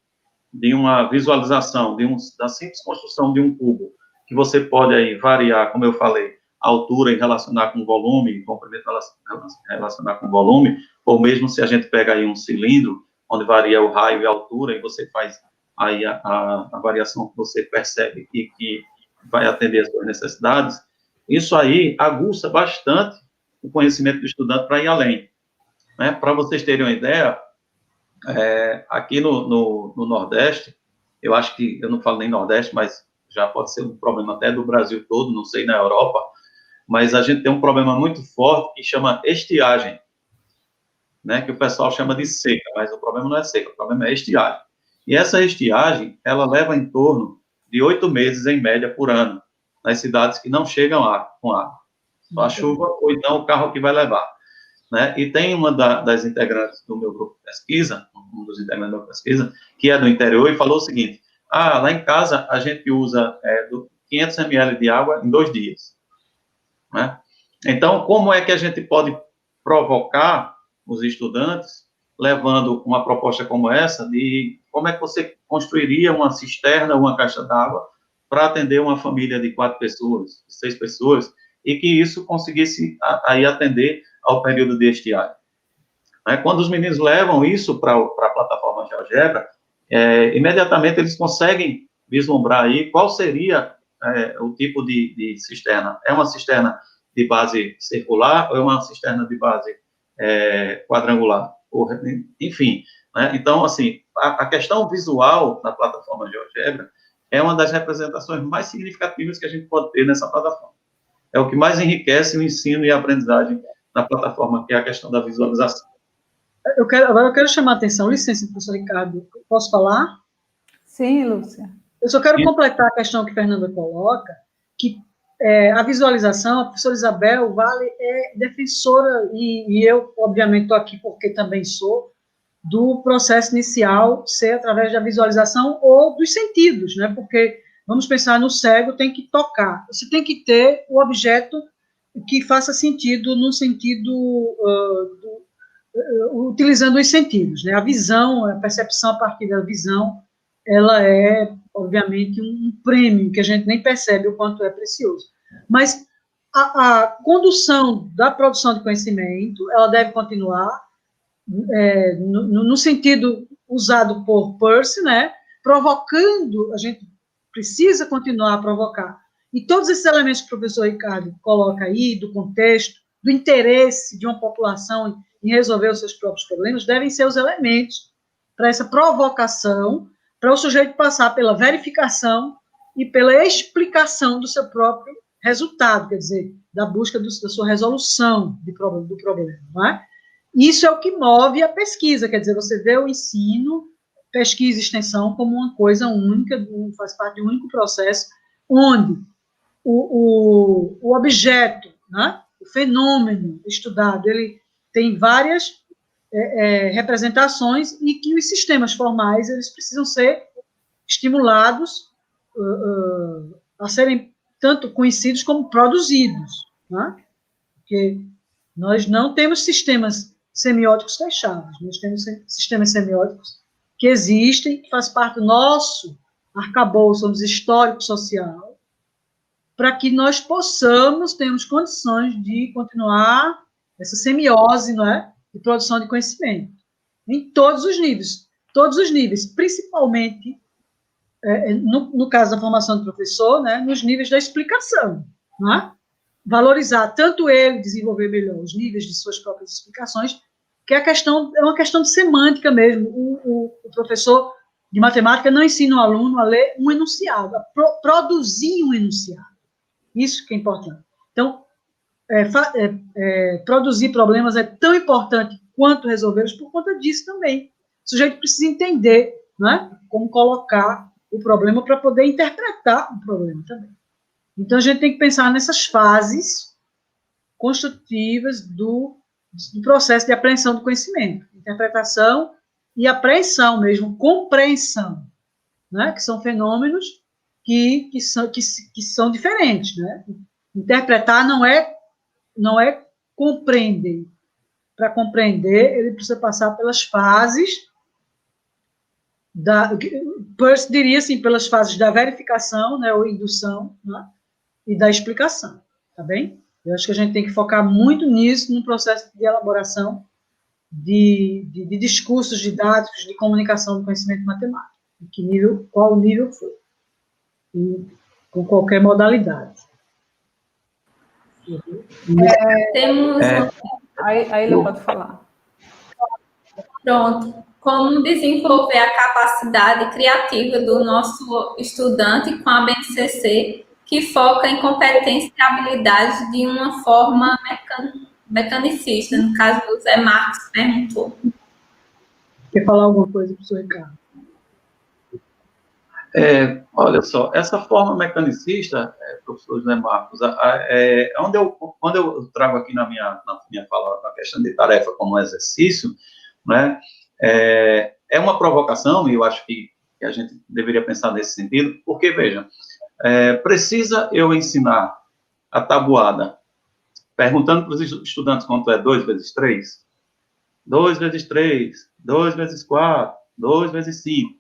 de uma visualização, da simples construção de um cubo, que você pode aí variar, como eu falei, a altura e relacionar com volume, comprimento relacionar com volume, ou mesmo se a gente pega aí um cilindro, onde varia o raio e a altura, e você faz aí a variação que você percebe e que vai atender as suas necessidades, isso aí aguça bastante o conhecimento do estudante para ir além. Né? Para vocês terem uma ideia, aqui no Nordeste, eu acho que, eu não falo nem Nordeste, mas já pode ser um problema até do Brasil todo, não sei, na Europa, mas a gente tem um problema muito forte que chama estiagem, né, que o pessoal chama de seca, mas o problema não é seca, o problema é estiagem. E essa estiagem, ela leva em torno de 8 meses, em média, por ano, nas cidades que não chegam com água. Só a chuva, ou então o carro que vai levar. Né? E tem uma das integrantes do meu grupo de pesquisa, um dos integrantes da pesquisa, que é do interior, e falou o seguinte: lá em casa a gente usa 500 ml de água em 2 dias. Né? Então, como é que a gente pode provocar os estudantes, levando uma proposta como essa, de como é que você construiria uma cisterna, uma caixa d'água, para atender uma família de 4 pessoas, 6 pessoas, e que isso conseguisse aí atender ao período de estiagem. Quando os meninos levam isso para a plataforma GeoGebra, imediatamente eles conseguem vislumbrar aí qual seria o tipo de cisterna. É uma cisterna de base circular ou é uma cisterna de base quadrangular? Enfim, né? Então, assim, a questão visual na plataforma GeoGebra é uma das representações mais significativas que a gente pode ter nessa plataforma. É o que mais enriquece o ensino e a aprendizagem na plataforma, que é a questão da visualização. Agora eu quero chamar a atenção, licença, professor Ricardo, posso falar? Sim, Lúcia. Eu só quero completar a questão que a Fernanda coloca, que a visualização, a professora Isabel Vale é defensora, e eu, obviamente, estou aqui porque também sou, do processo inicial ser através da visualização ou dos sentidos, né? Porque, vamos pensar no cego, tem que tocar. Você tem que ter o objeto que faça sentido no sentido utilizando os sentidos, né? A visão, a percepção a partir da visão, ela é, obviamente, um prêmio que a gente nem percebe o quanto é precioso. Mas a condução da produção de conhecimento, ela deve continuar no sentido usado por Peirce, né? Provocando, a gente precisa continuar a provocar. E todos esses elementos que o professor Ricardo coloca aí, do contexto, do interesse de uma população em resolver os seus próprios problemas, devem ser os elementos para essa provocação, para o sujeito passar pela verificação e pela explicação do seu próprio resultado, quer dizer, da busca da sua resolução do problema, não é? Isso é o que move a pesquisa, quer dizer, você vê o ensino, pesquisa e extensão como uma coisa única, faz parte de um único processo, onde o objeto, né, o fenômeno estudado, ele tem várias representações e que os sistemas formais, eles precisam ser estimulados a serem tanto conhecidos como produzidos, né? Porque nós não temos sistemas semióticos fechados. Nós temos sistemas semióticos que existem, que faz parte do nosso arcabouço, vamos dizer, histórico-social, para que nós possamos, termos condições de continuar essa semiose, não é, de produção de conhecimento, em todos os níveis, principalmente, no caso da formação do professor, né, nos níveis da explicação, não é? Valorizar tanto ele, desenvolver melhor os níveis de suas próprias explicações, que é uma questão de semântica mesmo. O professor de matemática não ensina o aluno a ler um enunciado, a produzir um enunciado. Isso que é importante. Então, produzir problemas é tão importante quanto resolvê-los por conta disso também. O sujeito precisa entender, né, como colocar o problema para poder interpretar o problema também. Então, a gente tem que pensar nessas fases construtivas do processo de apreensão do conhecimento, interpretação e apreensão mesmo, compreensão, né, que são fenômenos que são diferentes, né? Interpretar não é compreender. Para compreender, ele precisa passar pelas fases Peirce diria assim, pelas fases da verificação, né, ou indução, né, e da explicação, tá bem? Eu acho que a gente tem que focar muito nisso, no processo de elaboração de discursos didáticos de comunicação do conhecimento matemático, qual o nível for, e com qualquer modalidade. Temos... Aí ele pode falar. Pronto. Como desenvolver a capacidade criativa do nosso estudante com a BNCC, que foca em competência e habilidades de uma forma mecanicista, no caso o Zé Marcos perguntou. Quer falar alguma coisa, professor Ricardo? Olha só, essa forma mecanicista, professor José Marcos, quando eu trago aqui na minha fala a questão de tarefa como exercício, né, é uma provocação, e eu acho que a gente deveria pensar nesse sentido, porque, veja, precisa eu ensinar a tabuada perguntando para os estudantes quanto é 2 vezes 3? 2 vezes 3, 2 vezes 4, 2 vezes 5.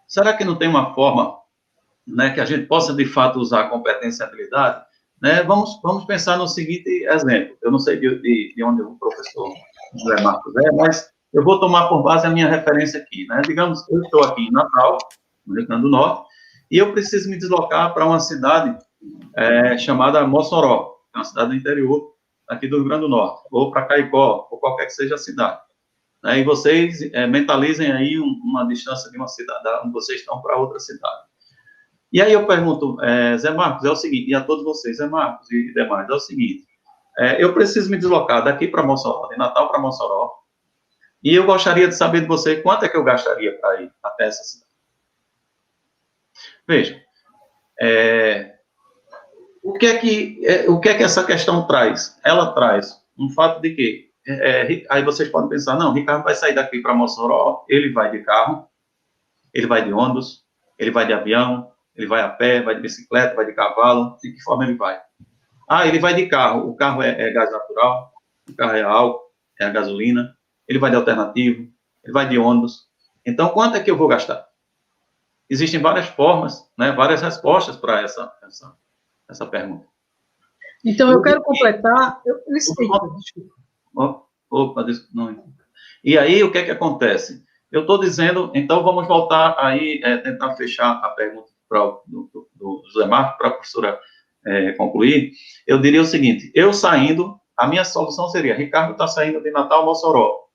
Será que não tem uma forma, né, que a gente possa, de fato, usar a competência e habilidade? Né? Vamos pensar no seguinte exemplo. Eu não sei de onde o professor José Marcos mas eu vou tomar por base a minha referência aqui. Né? Digamos, eu estou aqui em Natal, no Rio Grande do Norte, e eu preciso me deslocar para uma cidade chamada Mossoró, que é uma cidade do interior aqui do Rio Grande do Norte, ou para Caicó, ou qualquer que seja a cidade. E vocês mentalizem aí uma distância de uma cidade, onde vocês estão para outra cidade. E aí eu pergunto, Zé Marcos, é o seguinte, e a todos vocês, Zé Marcos e demais, é o seguinte, eu preciso me deslocar daqui para Mossoró, de Natal para Mossoró, e eu gostaria de saber de você quanto é que eu gastaria para ir até essa cidade. Veja, o que é que essa questão traz? Ela traz um fato de que aí vocês podem pensar, não, Ricardo vai sair daqui para Mossoró, ele vai de carro, ele vai de ônibus, ele vai de avião, ele vai a pé, vai de bicicleta, vai de cavalo, de que forma ele vai? Ele vai de carro, o carro é gás natural, o carro é álcool, é a gasolina, ele vai de alternativo, ele vai de ônibus. Então, quanto é que eu vou gastar? Existem várias formas, né, várias respostas para essa pergunta. Então, eu quero completar... E aí, o que é que acontece? Eu estou dizendo, então vamos voltar aí, tentar fechar a pergunta do José Marcos, para a professora concluir. Eu diria o seguinte, eu saindo, a minha solução seria, Ricardo está saindo de Natal a Mossoró,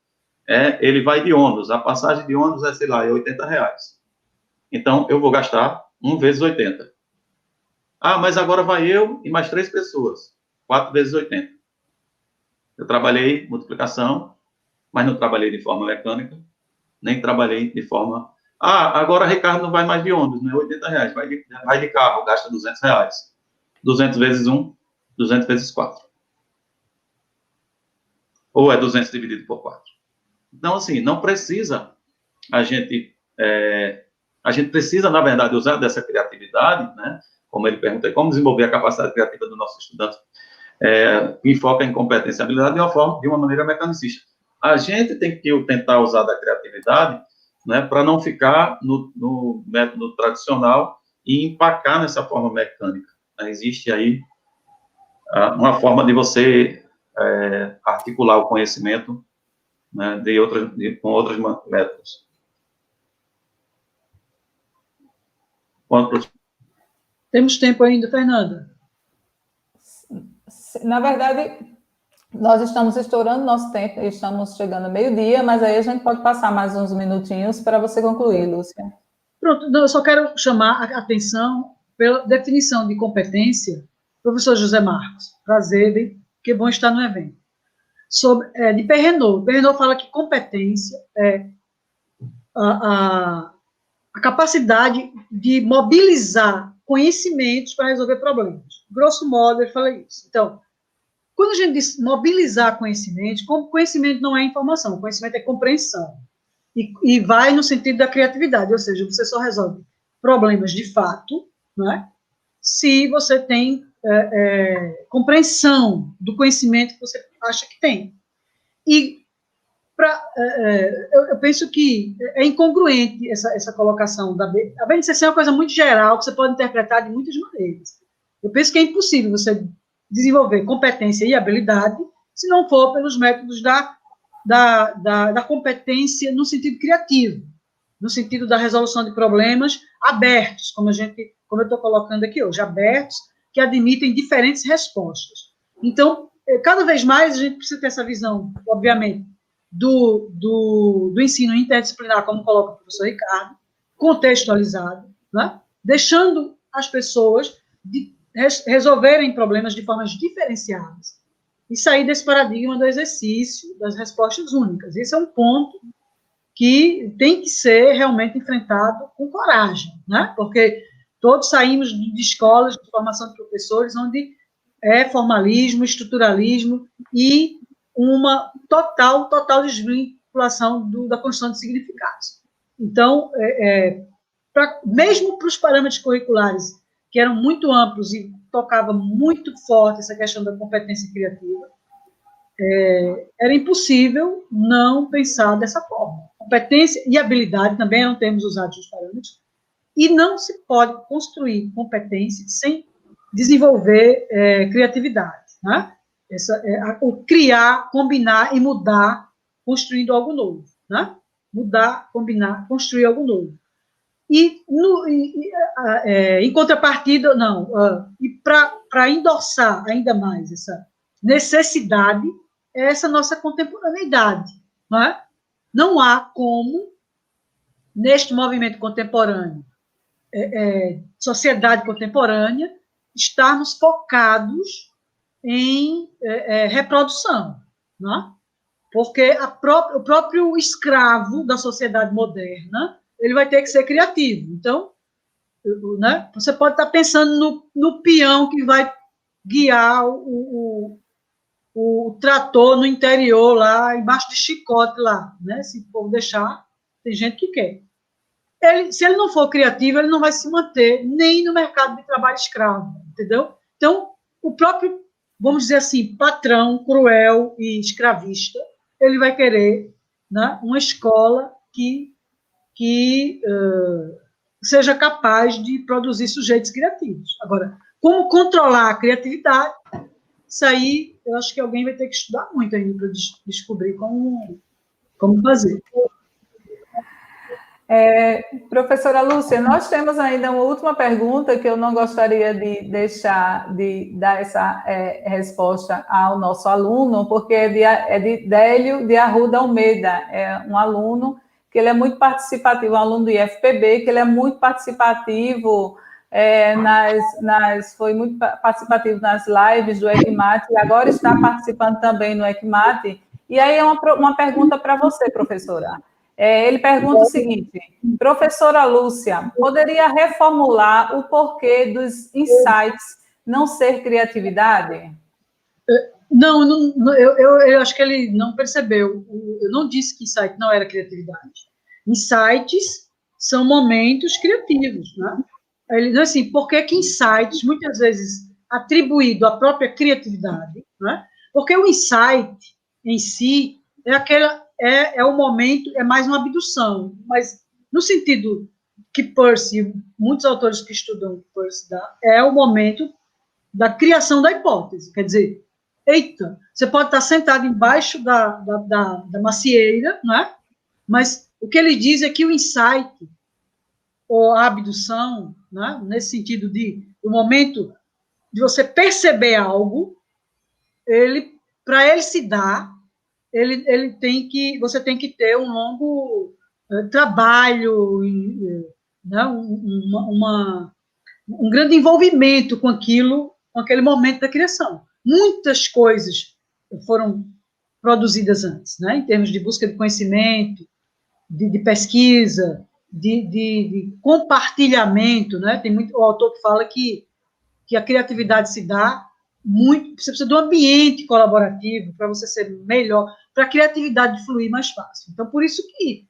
ele vai de ônibus, a passagem de ônibus é, sei lá, R$80. Então, eu vou gastar 1 vezes 80. Mas agora vai eu e mais 3 pessoas, 4 vezes 80. Eu trabalhei multiplicação, mas não trabalhei de forma mecânica, nem trabalhei de forma... agora Ricardo não vai mais de ônibus, não é R$80, vai de carro, gasta R$200. 200 vezes 1, 200 vezes 4. Ou é 200 dividido por 4. Então, assim, não precisa a gente precisa, na verdade, usar dessa criatividade, né? Como ele pergunta, como desenvolver a capacidade criativa do nosso estudante, que foca em competência e habilidade de uma maneira mecanicista. a gente tem que tentar usar da criatividade, né, para não ficar no método tradicional e empacar nessa forma mecânica. Existe aí uma forma de você articular o conhecimento, né, com outros métodos. Temos tempo ainda, Fernanda? Na verdade, nós estamos estourando nosso tempo, estamos chegando ao meio-dia, mas aí a gente pode passar mais uns minutinhos para você concluir, Lúcia. Pronto, eu só quero chamar a atenção pela definição de competência, professor José Marcos, prazer, que bom estar no evento. De Perrenot. Perrenot fala que competência é a capacidade de mobilizar conhecimentos para resolver problemas. Grosso modo, ele fala isso. Então, quando a gente diz mobilizar conhecimento não é informação, conhecimento é compreensão. E vai no sentido da criatividade, ou seja, você só resolve problemas de fato, né, se você tem compreensão do conhecimento que você acha que tem. E eu penso que é incongruente essa colocação a BNCC é uma coisa muito geral, que você pode interpretar de muitas maneiras. Eu penso que é impossível você desenvolver competência e habilidade se não for pelos métodos da competência no sentido criativo, no sentido da resolução de problemas abertos, como eu estou colocando aqui hoje, abertos, que admitem diferentes respostas. Então, cada vez mais a gente precisa ter essa visão, obviamente, do ensino interdisciplinar, como coloca o professor Ricardo, contextualizado, né? Deixando as pessoas resolverem problemas de formas diferenciadas e sair desse paradigma do exercício das respostas únicas. Esse é um ponto que tem que ser realmente enfrentado com coragem, né? Porque todos saímos de escolas de formação de professores onde é formalismo, estruturalismo e uma total desvinculação da construção de significados. Então, mesmo para os parâmetros curriculares, que eram muito amplos e tocava muito forte essa questão da competência criativa, era impossível não pensar dessa forma. Competência e habilidade também eram termos usados nos parâmetros, e não se pode construir competência sem desenvolver criatividade, né? O criar, combinar e mudar, construindo algo novo, né? Mudar, combinar, construir algo novo. Em contrapartida, e para endossar ainda mais essa necessidade, é essa nossa contemporaneidade, não é? Não há como, neste movimento contemporâneo, sociedade contemporânea, estarmos focados em reprodução, não é? Porque o próprio escravo da sociedade moderna, ele vai ter que ser criativo. Então, né, você pode estar pensando no peão que vai guiar o trator no interior, lá, embaixo de chicote, lá, né? Se for deixar, tem gente que quer. Se ele não for criativo, ele não vai se manter nem no mercado de trabalho escravo, entendeu? Então, o próprio, vamos dizer assim, patrão cruel e escravista, ele vai querer, né, uma escola que seja capaz de produzir sujeitos criativos. Agora, como controlar a criatividade, isso aí eu acho que alguém vai ter que estudar muito ainda para descobrir como fazer. Professora Lúcia, nós temos ainda uma última pergunta que eu não gostaria de deixar de dar essa resposta ao nosso aluno, porque é de Délio de Arruda Almeida, é um aluno que ele é muito participativo, um aluno do IFPB, que ele é muito participativo, foi muito participativo nas lives do ECMAT, e agora está participando também no ECMAT. E aí é uma pergunta para você, professora. Ele pergunta o seguinte: professora Lúcia, poderia reformular o porquê dos insights não ser criatividade? Não, eu acho que ele não percebeu. Eu não disse que insight não era criatividade. Insights são momentos criativos, né? Ele diz assim, por que insights, muitas vezes atribuído à própria criatividade, né? Porque o insight em si, é o momento, é mais uma abdução, mas no sentido que Peirce, muitos autores que estudam Peirce dá, é o momento da criação da hipótese, quer dizer, eita, você pode estar sentado embaixo da macieira, né? Mas o que ele diz é que o insight, ou a abdução, né? Nesse sentido o momento de você perceber algo, para ele se dar, você tem que ter um longo trabalho, né? Um grande envolvimento com aquele momento da criação. Muitas coisas foram produzidas antes, né? Em termos de busca de conhecimento, de pesquisa, de compartilhamento, né? Tem muito o autor que fala que a criatividade se dá muito, você precisa de um ambiente colaborativo para você ser melhor, para a criatividade fluir mais fácil. Então, por isso que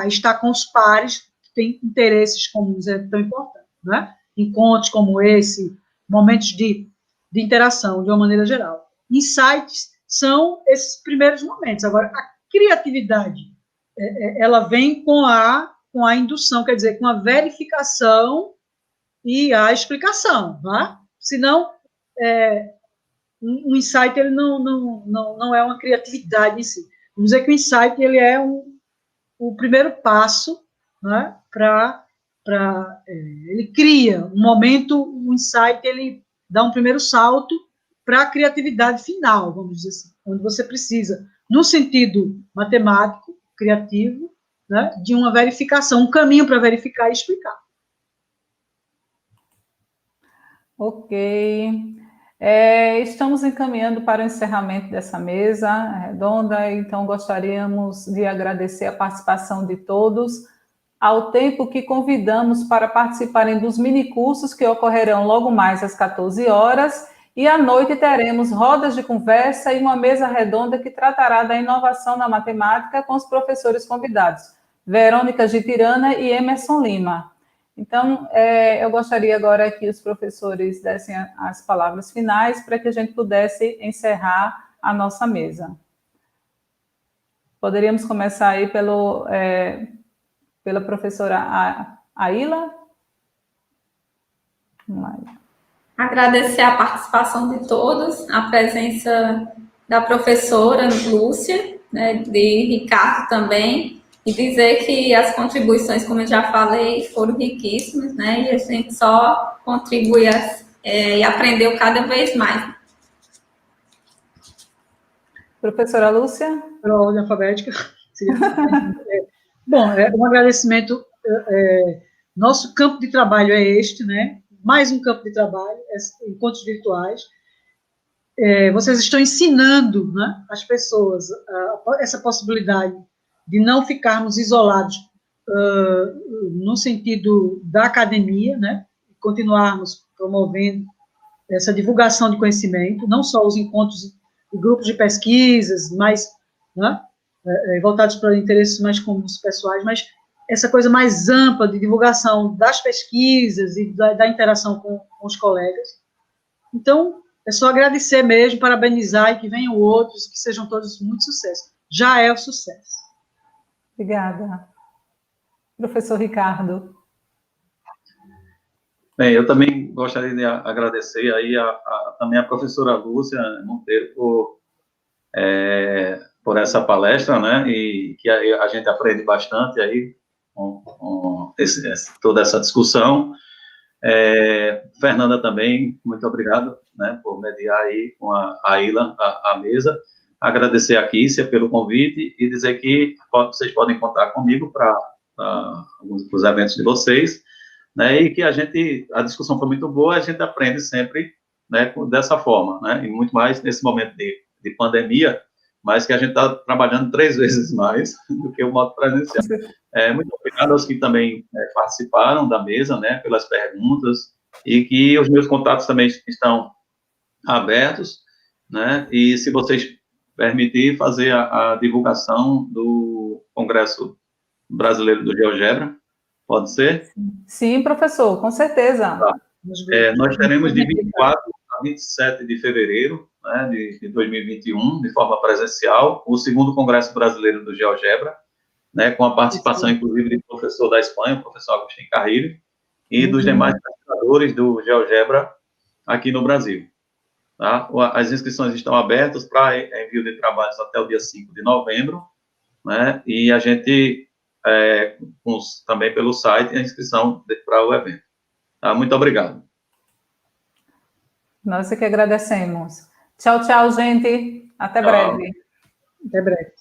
estar com os pares que têm interesses comuns é tão importante, né? Encontros como esse, momentos de interação, de uma maneira geral. Insights são esses primeiros momentos. Agora, a criatividade, ela vem com a indução, quer dizer, com a verificação e a explicação, né? Senão, um insight ele não é uma criatividade em si. Vamos dizer que o insight ele é o primeiro passo, né, ele cria um momento, o insight ele dá um primeiro salto para a criatividade final, vamos dizer assim, onde você precisa, no sentido matemático, criativo, né, de uma verificação, um caminho para verificar e explicar. Ok. Estamos encaminhando para o encerramento dessa mesa redonda, então gostaríamos de agradecer a participação de todos, ao tempo que convidamos para participarem dos minicursos que ocorrerão logo mais às 14 horas, e à noite teremos rodas de conversa e uma mesa redonda que tratará da inovação na matemática com os professores convidados, Verônica Gitirana e Emerson Lima. Então, eu gostaria agora que os professores dessem as palavras finais para que a gente pudesse encerrar a nossa mesa. Poderíamos começar aí pela professora Aila? Vamos lá. Agradecer a participação de todos, a presença da professora Lúcia, né, de Ricardo também, e dizer que as contribuições, como eu já falei, foram riquíssimas, né, e a gente só contribui e aprendeu cada vez mais. Professora Lúcia? Pela ordem alfabética. Bom, um agradecimento. Nosso campo de trabalho é este, né? Mais um campo de trabalho, encontros virtuais. Vocês estão ensinando, né, as pessoas essa possibilidade de não ficarmos isolados no sentido da academia, né? Continuarmos promovendo essa divulgação de conhecimento, não só os encontros de grupos de pesquisas, mais, né, voltados para interesses mais comuns pessoais, mas essa coisa mais ampla de divulgação das pesquisas e da interação com os colegas. Então, é só agradecer mesmo, parabenizar e que venham outros, que sejam todos muito sucesso. Já é o sucesso. Obrigada. Professor Ricardo. Bem, eu também gostaria de agradecer aí também a professora Lúcia Monteiro por essa palestra, né, e que a gente aprende bastante aí com toda essa discussão. Fernanda também, muito obrigado, né, por mediar aí com a Aila a mesa. Agradecer a Kícia pelo convite e dizer que vocês podem contar comigo para os eventos de vocês, né, e que a discussão foi muito boa, a gente aprende sempre, né, dessa forma, né, e muito mais nesse momento de pandemia, mas que a gente está trabalhando 3 vezes mais do que o modo presencial. Muito obrigado aos que também participaram da mesa, né, pelas perguntas, e que os meus contatos também estão abertos, né, e se vocês permitirem fazer a divulgação do Congresso Brasileiro do GeoGebra, pode ser? Sim, professor, com certeza. Tá. Nós teremos de 24 a 27 de fevereiro, né, de 2021, de forma presencial, o segundo Congresso Brasileiro do GeoGebra, né, com a participação, inclusive, do professor da Espanha, o professor Agostinho Carrilho, e dos demais pesquisadores do GeoGebra aqui no Brasil. Tá? As inscrições estão abertas para envio de trabalhos até o dia 5 de novembro, né, e a gente, também pelo site, a inscrição para o evento. Tá? Muito obrigado. Nós é que agradecemos. Tchau, tchau, gente. Até Tchau. breve. Até breve.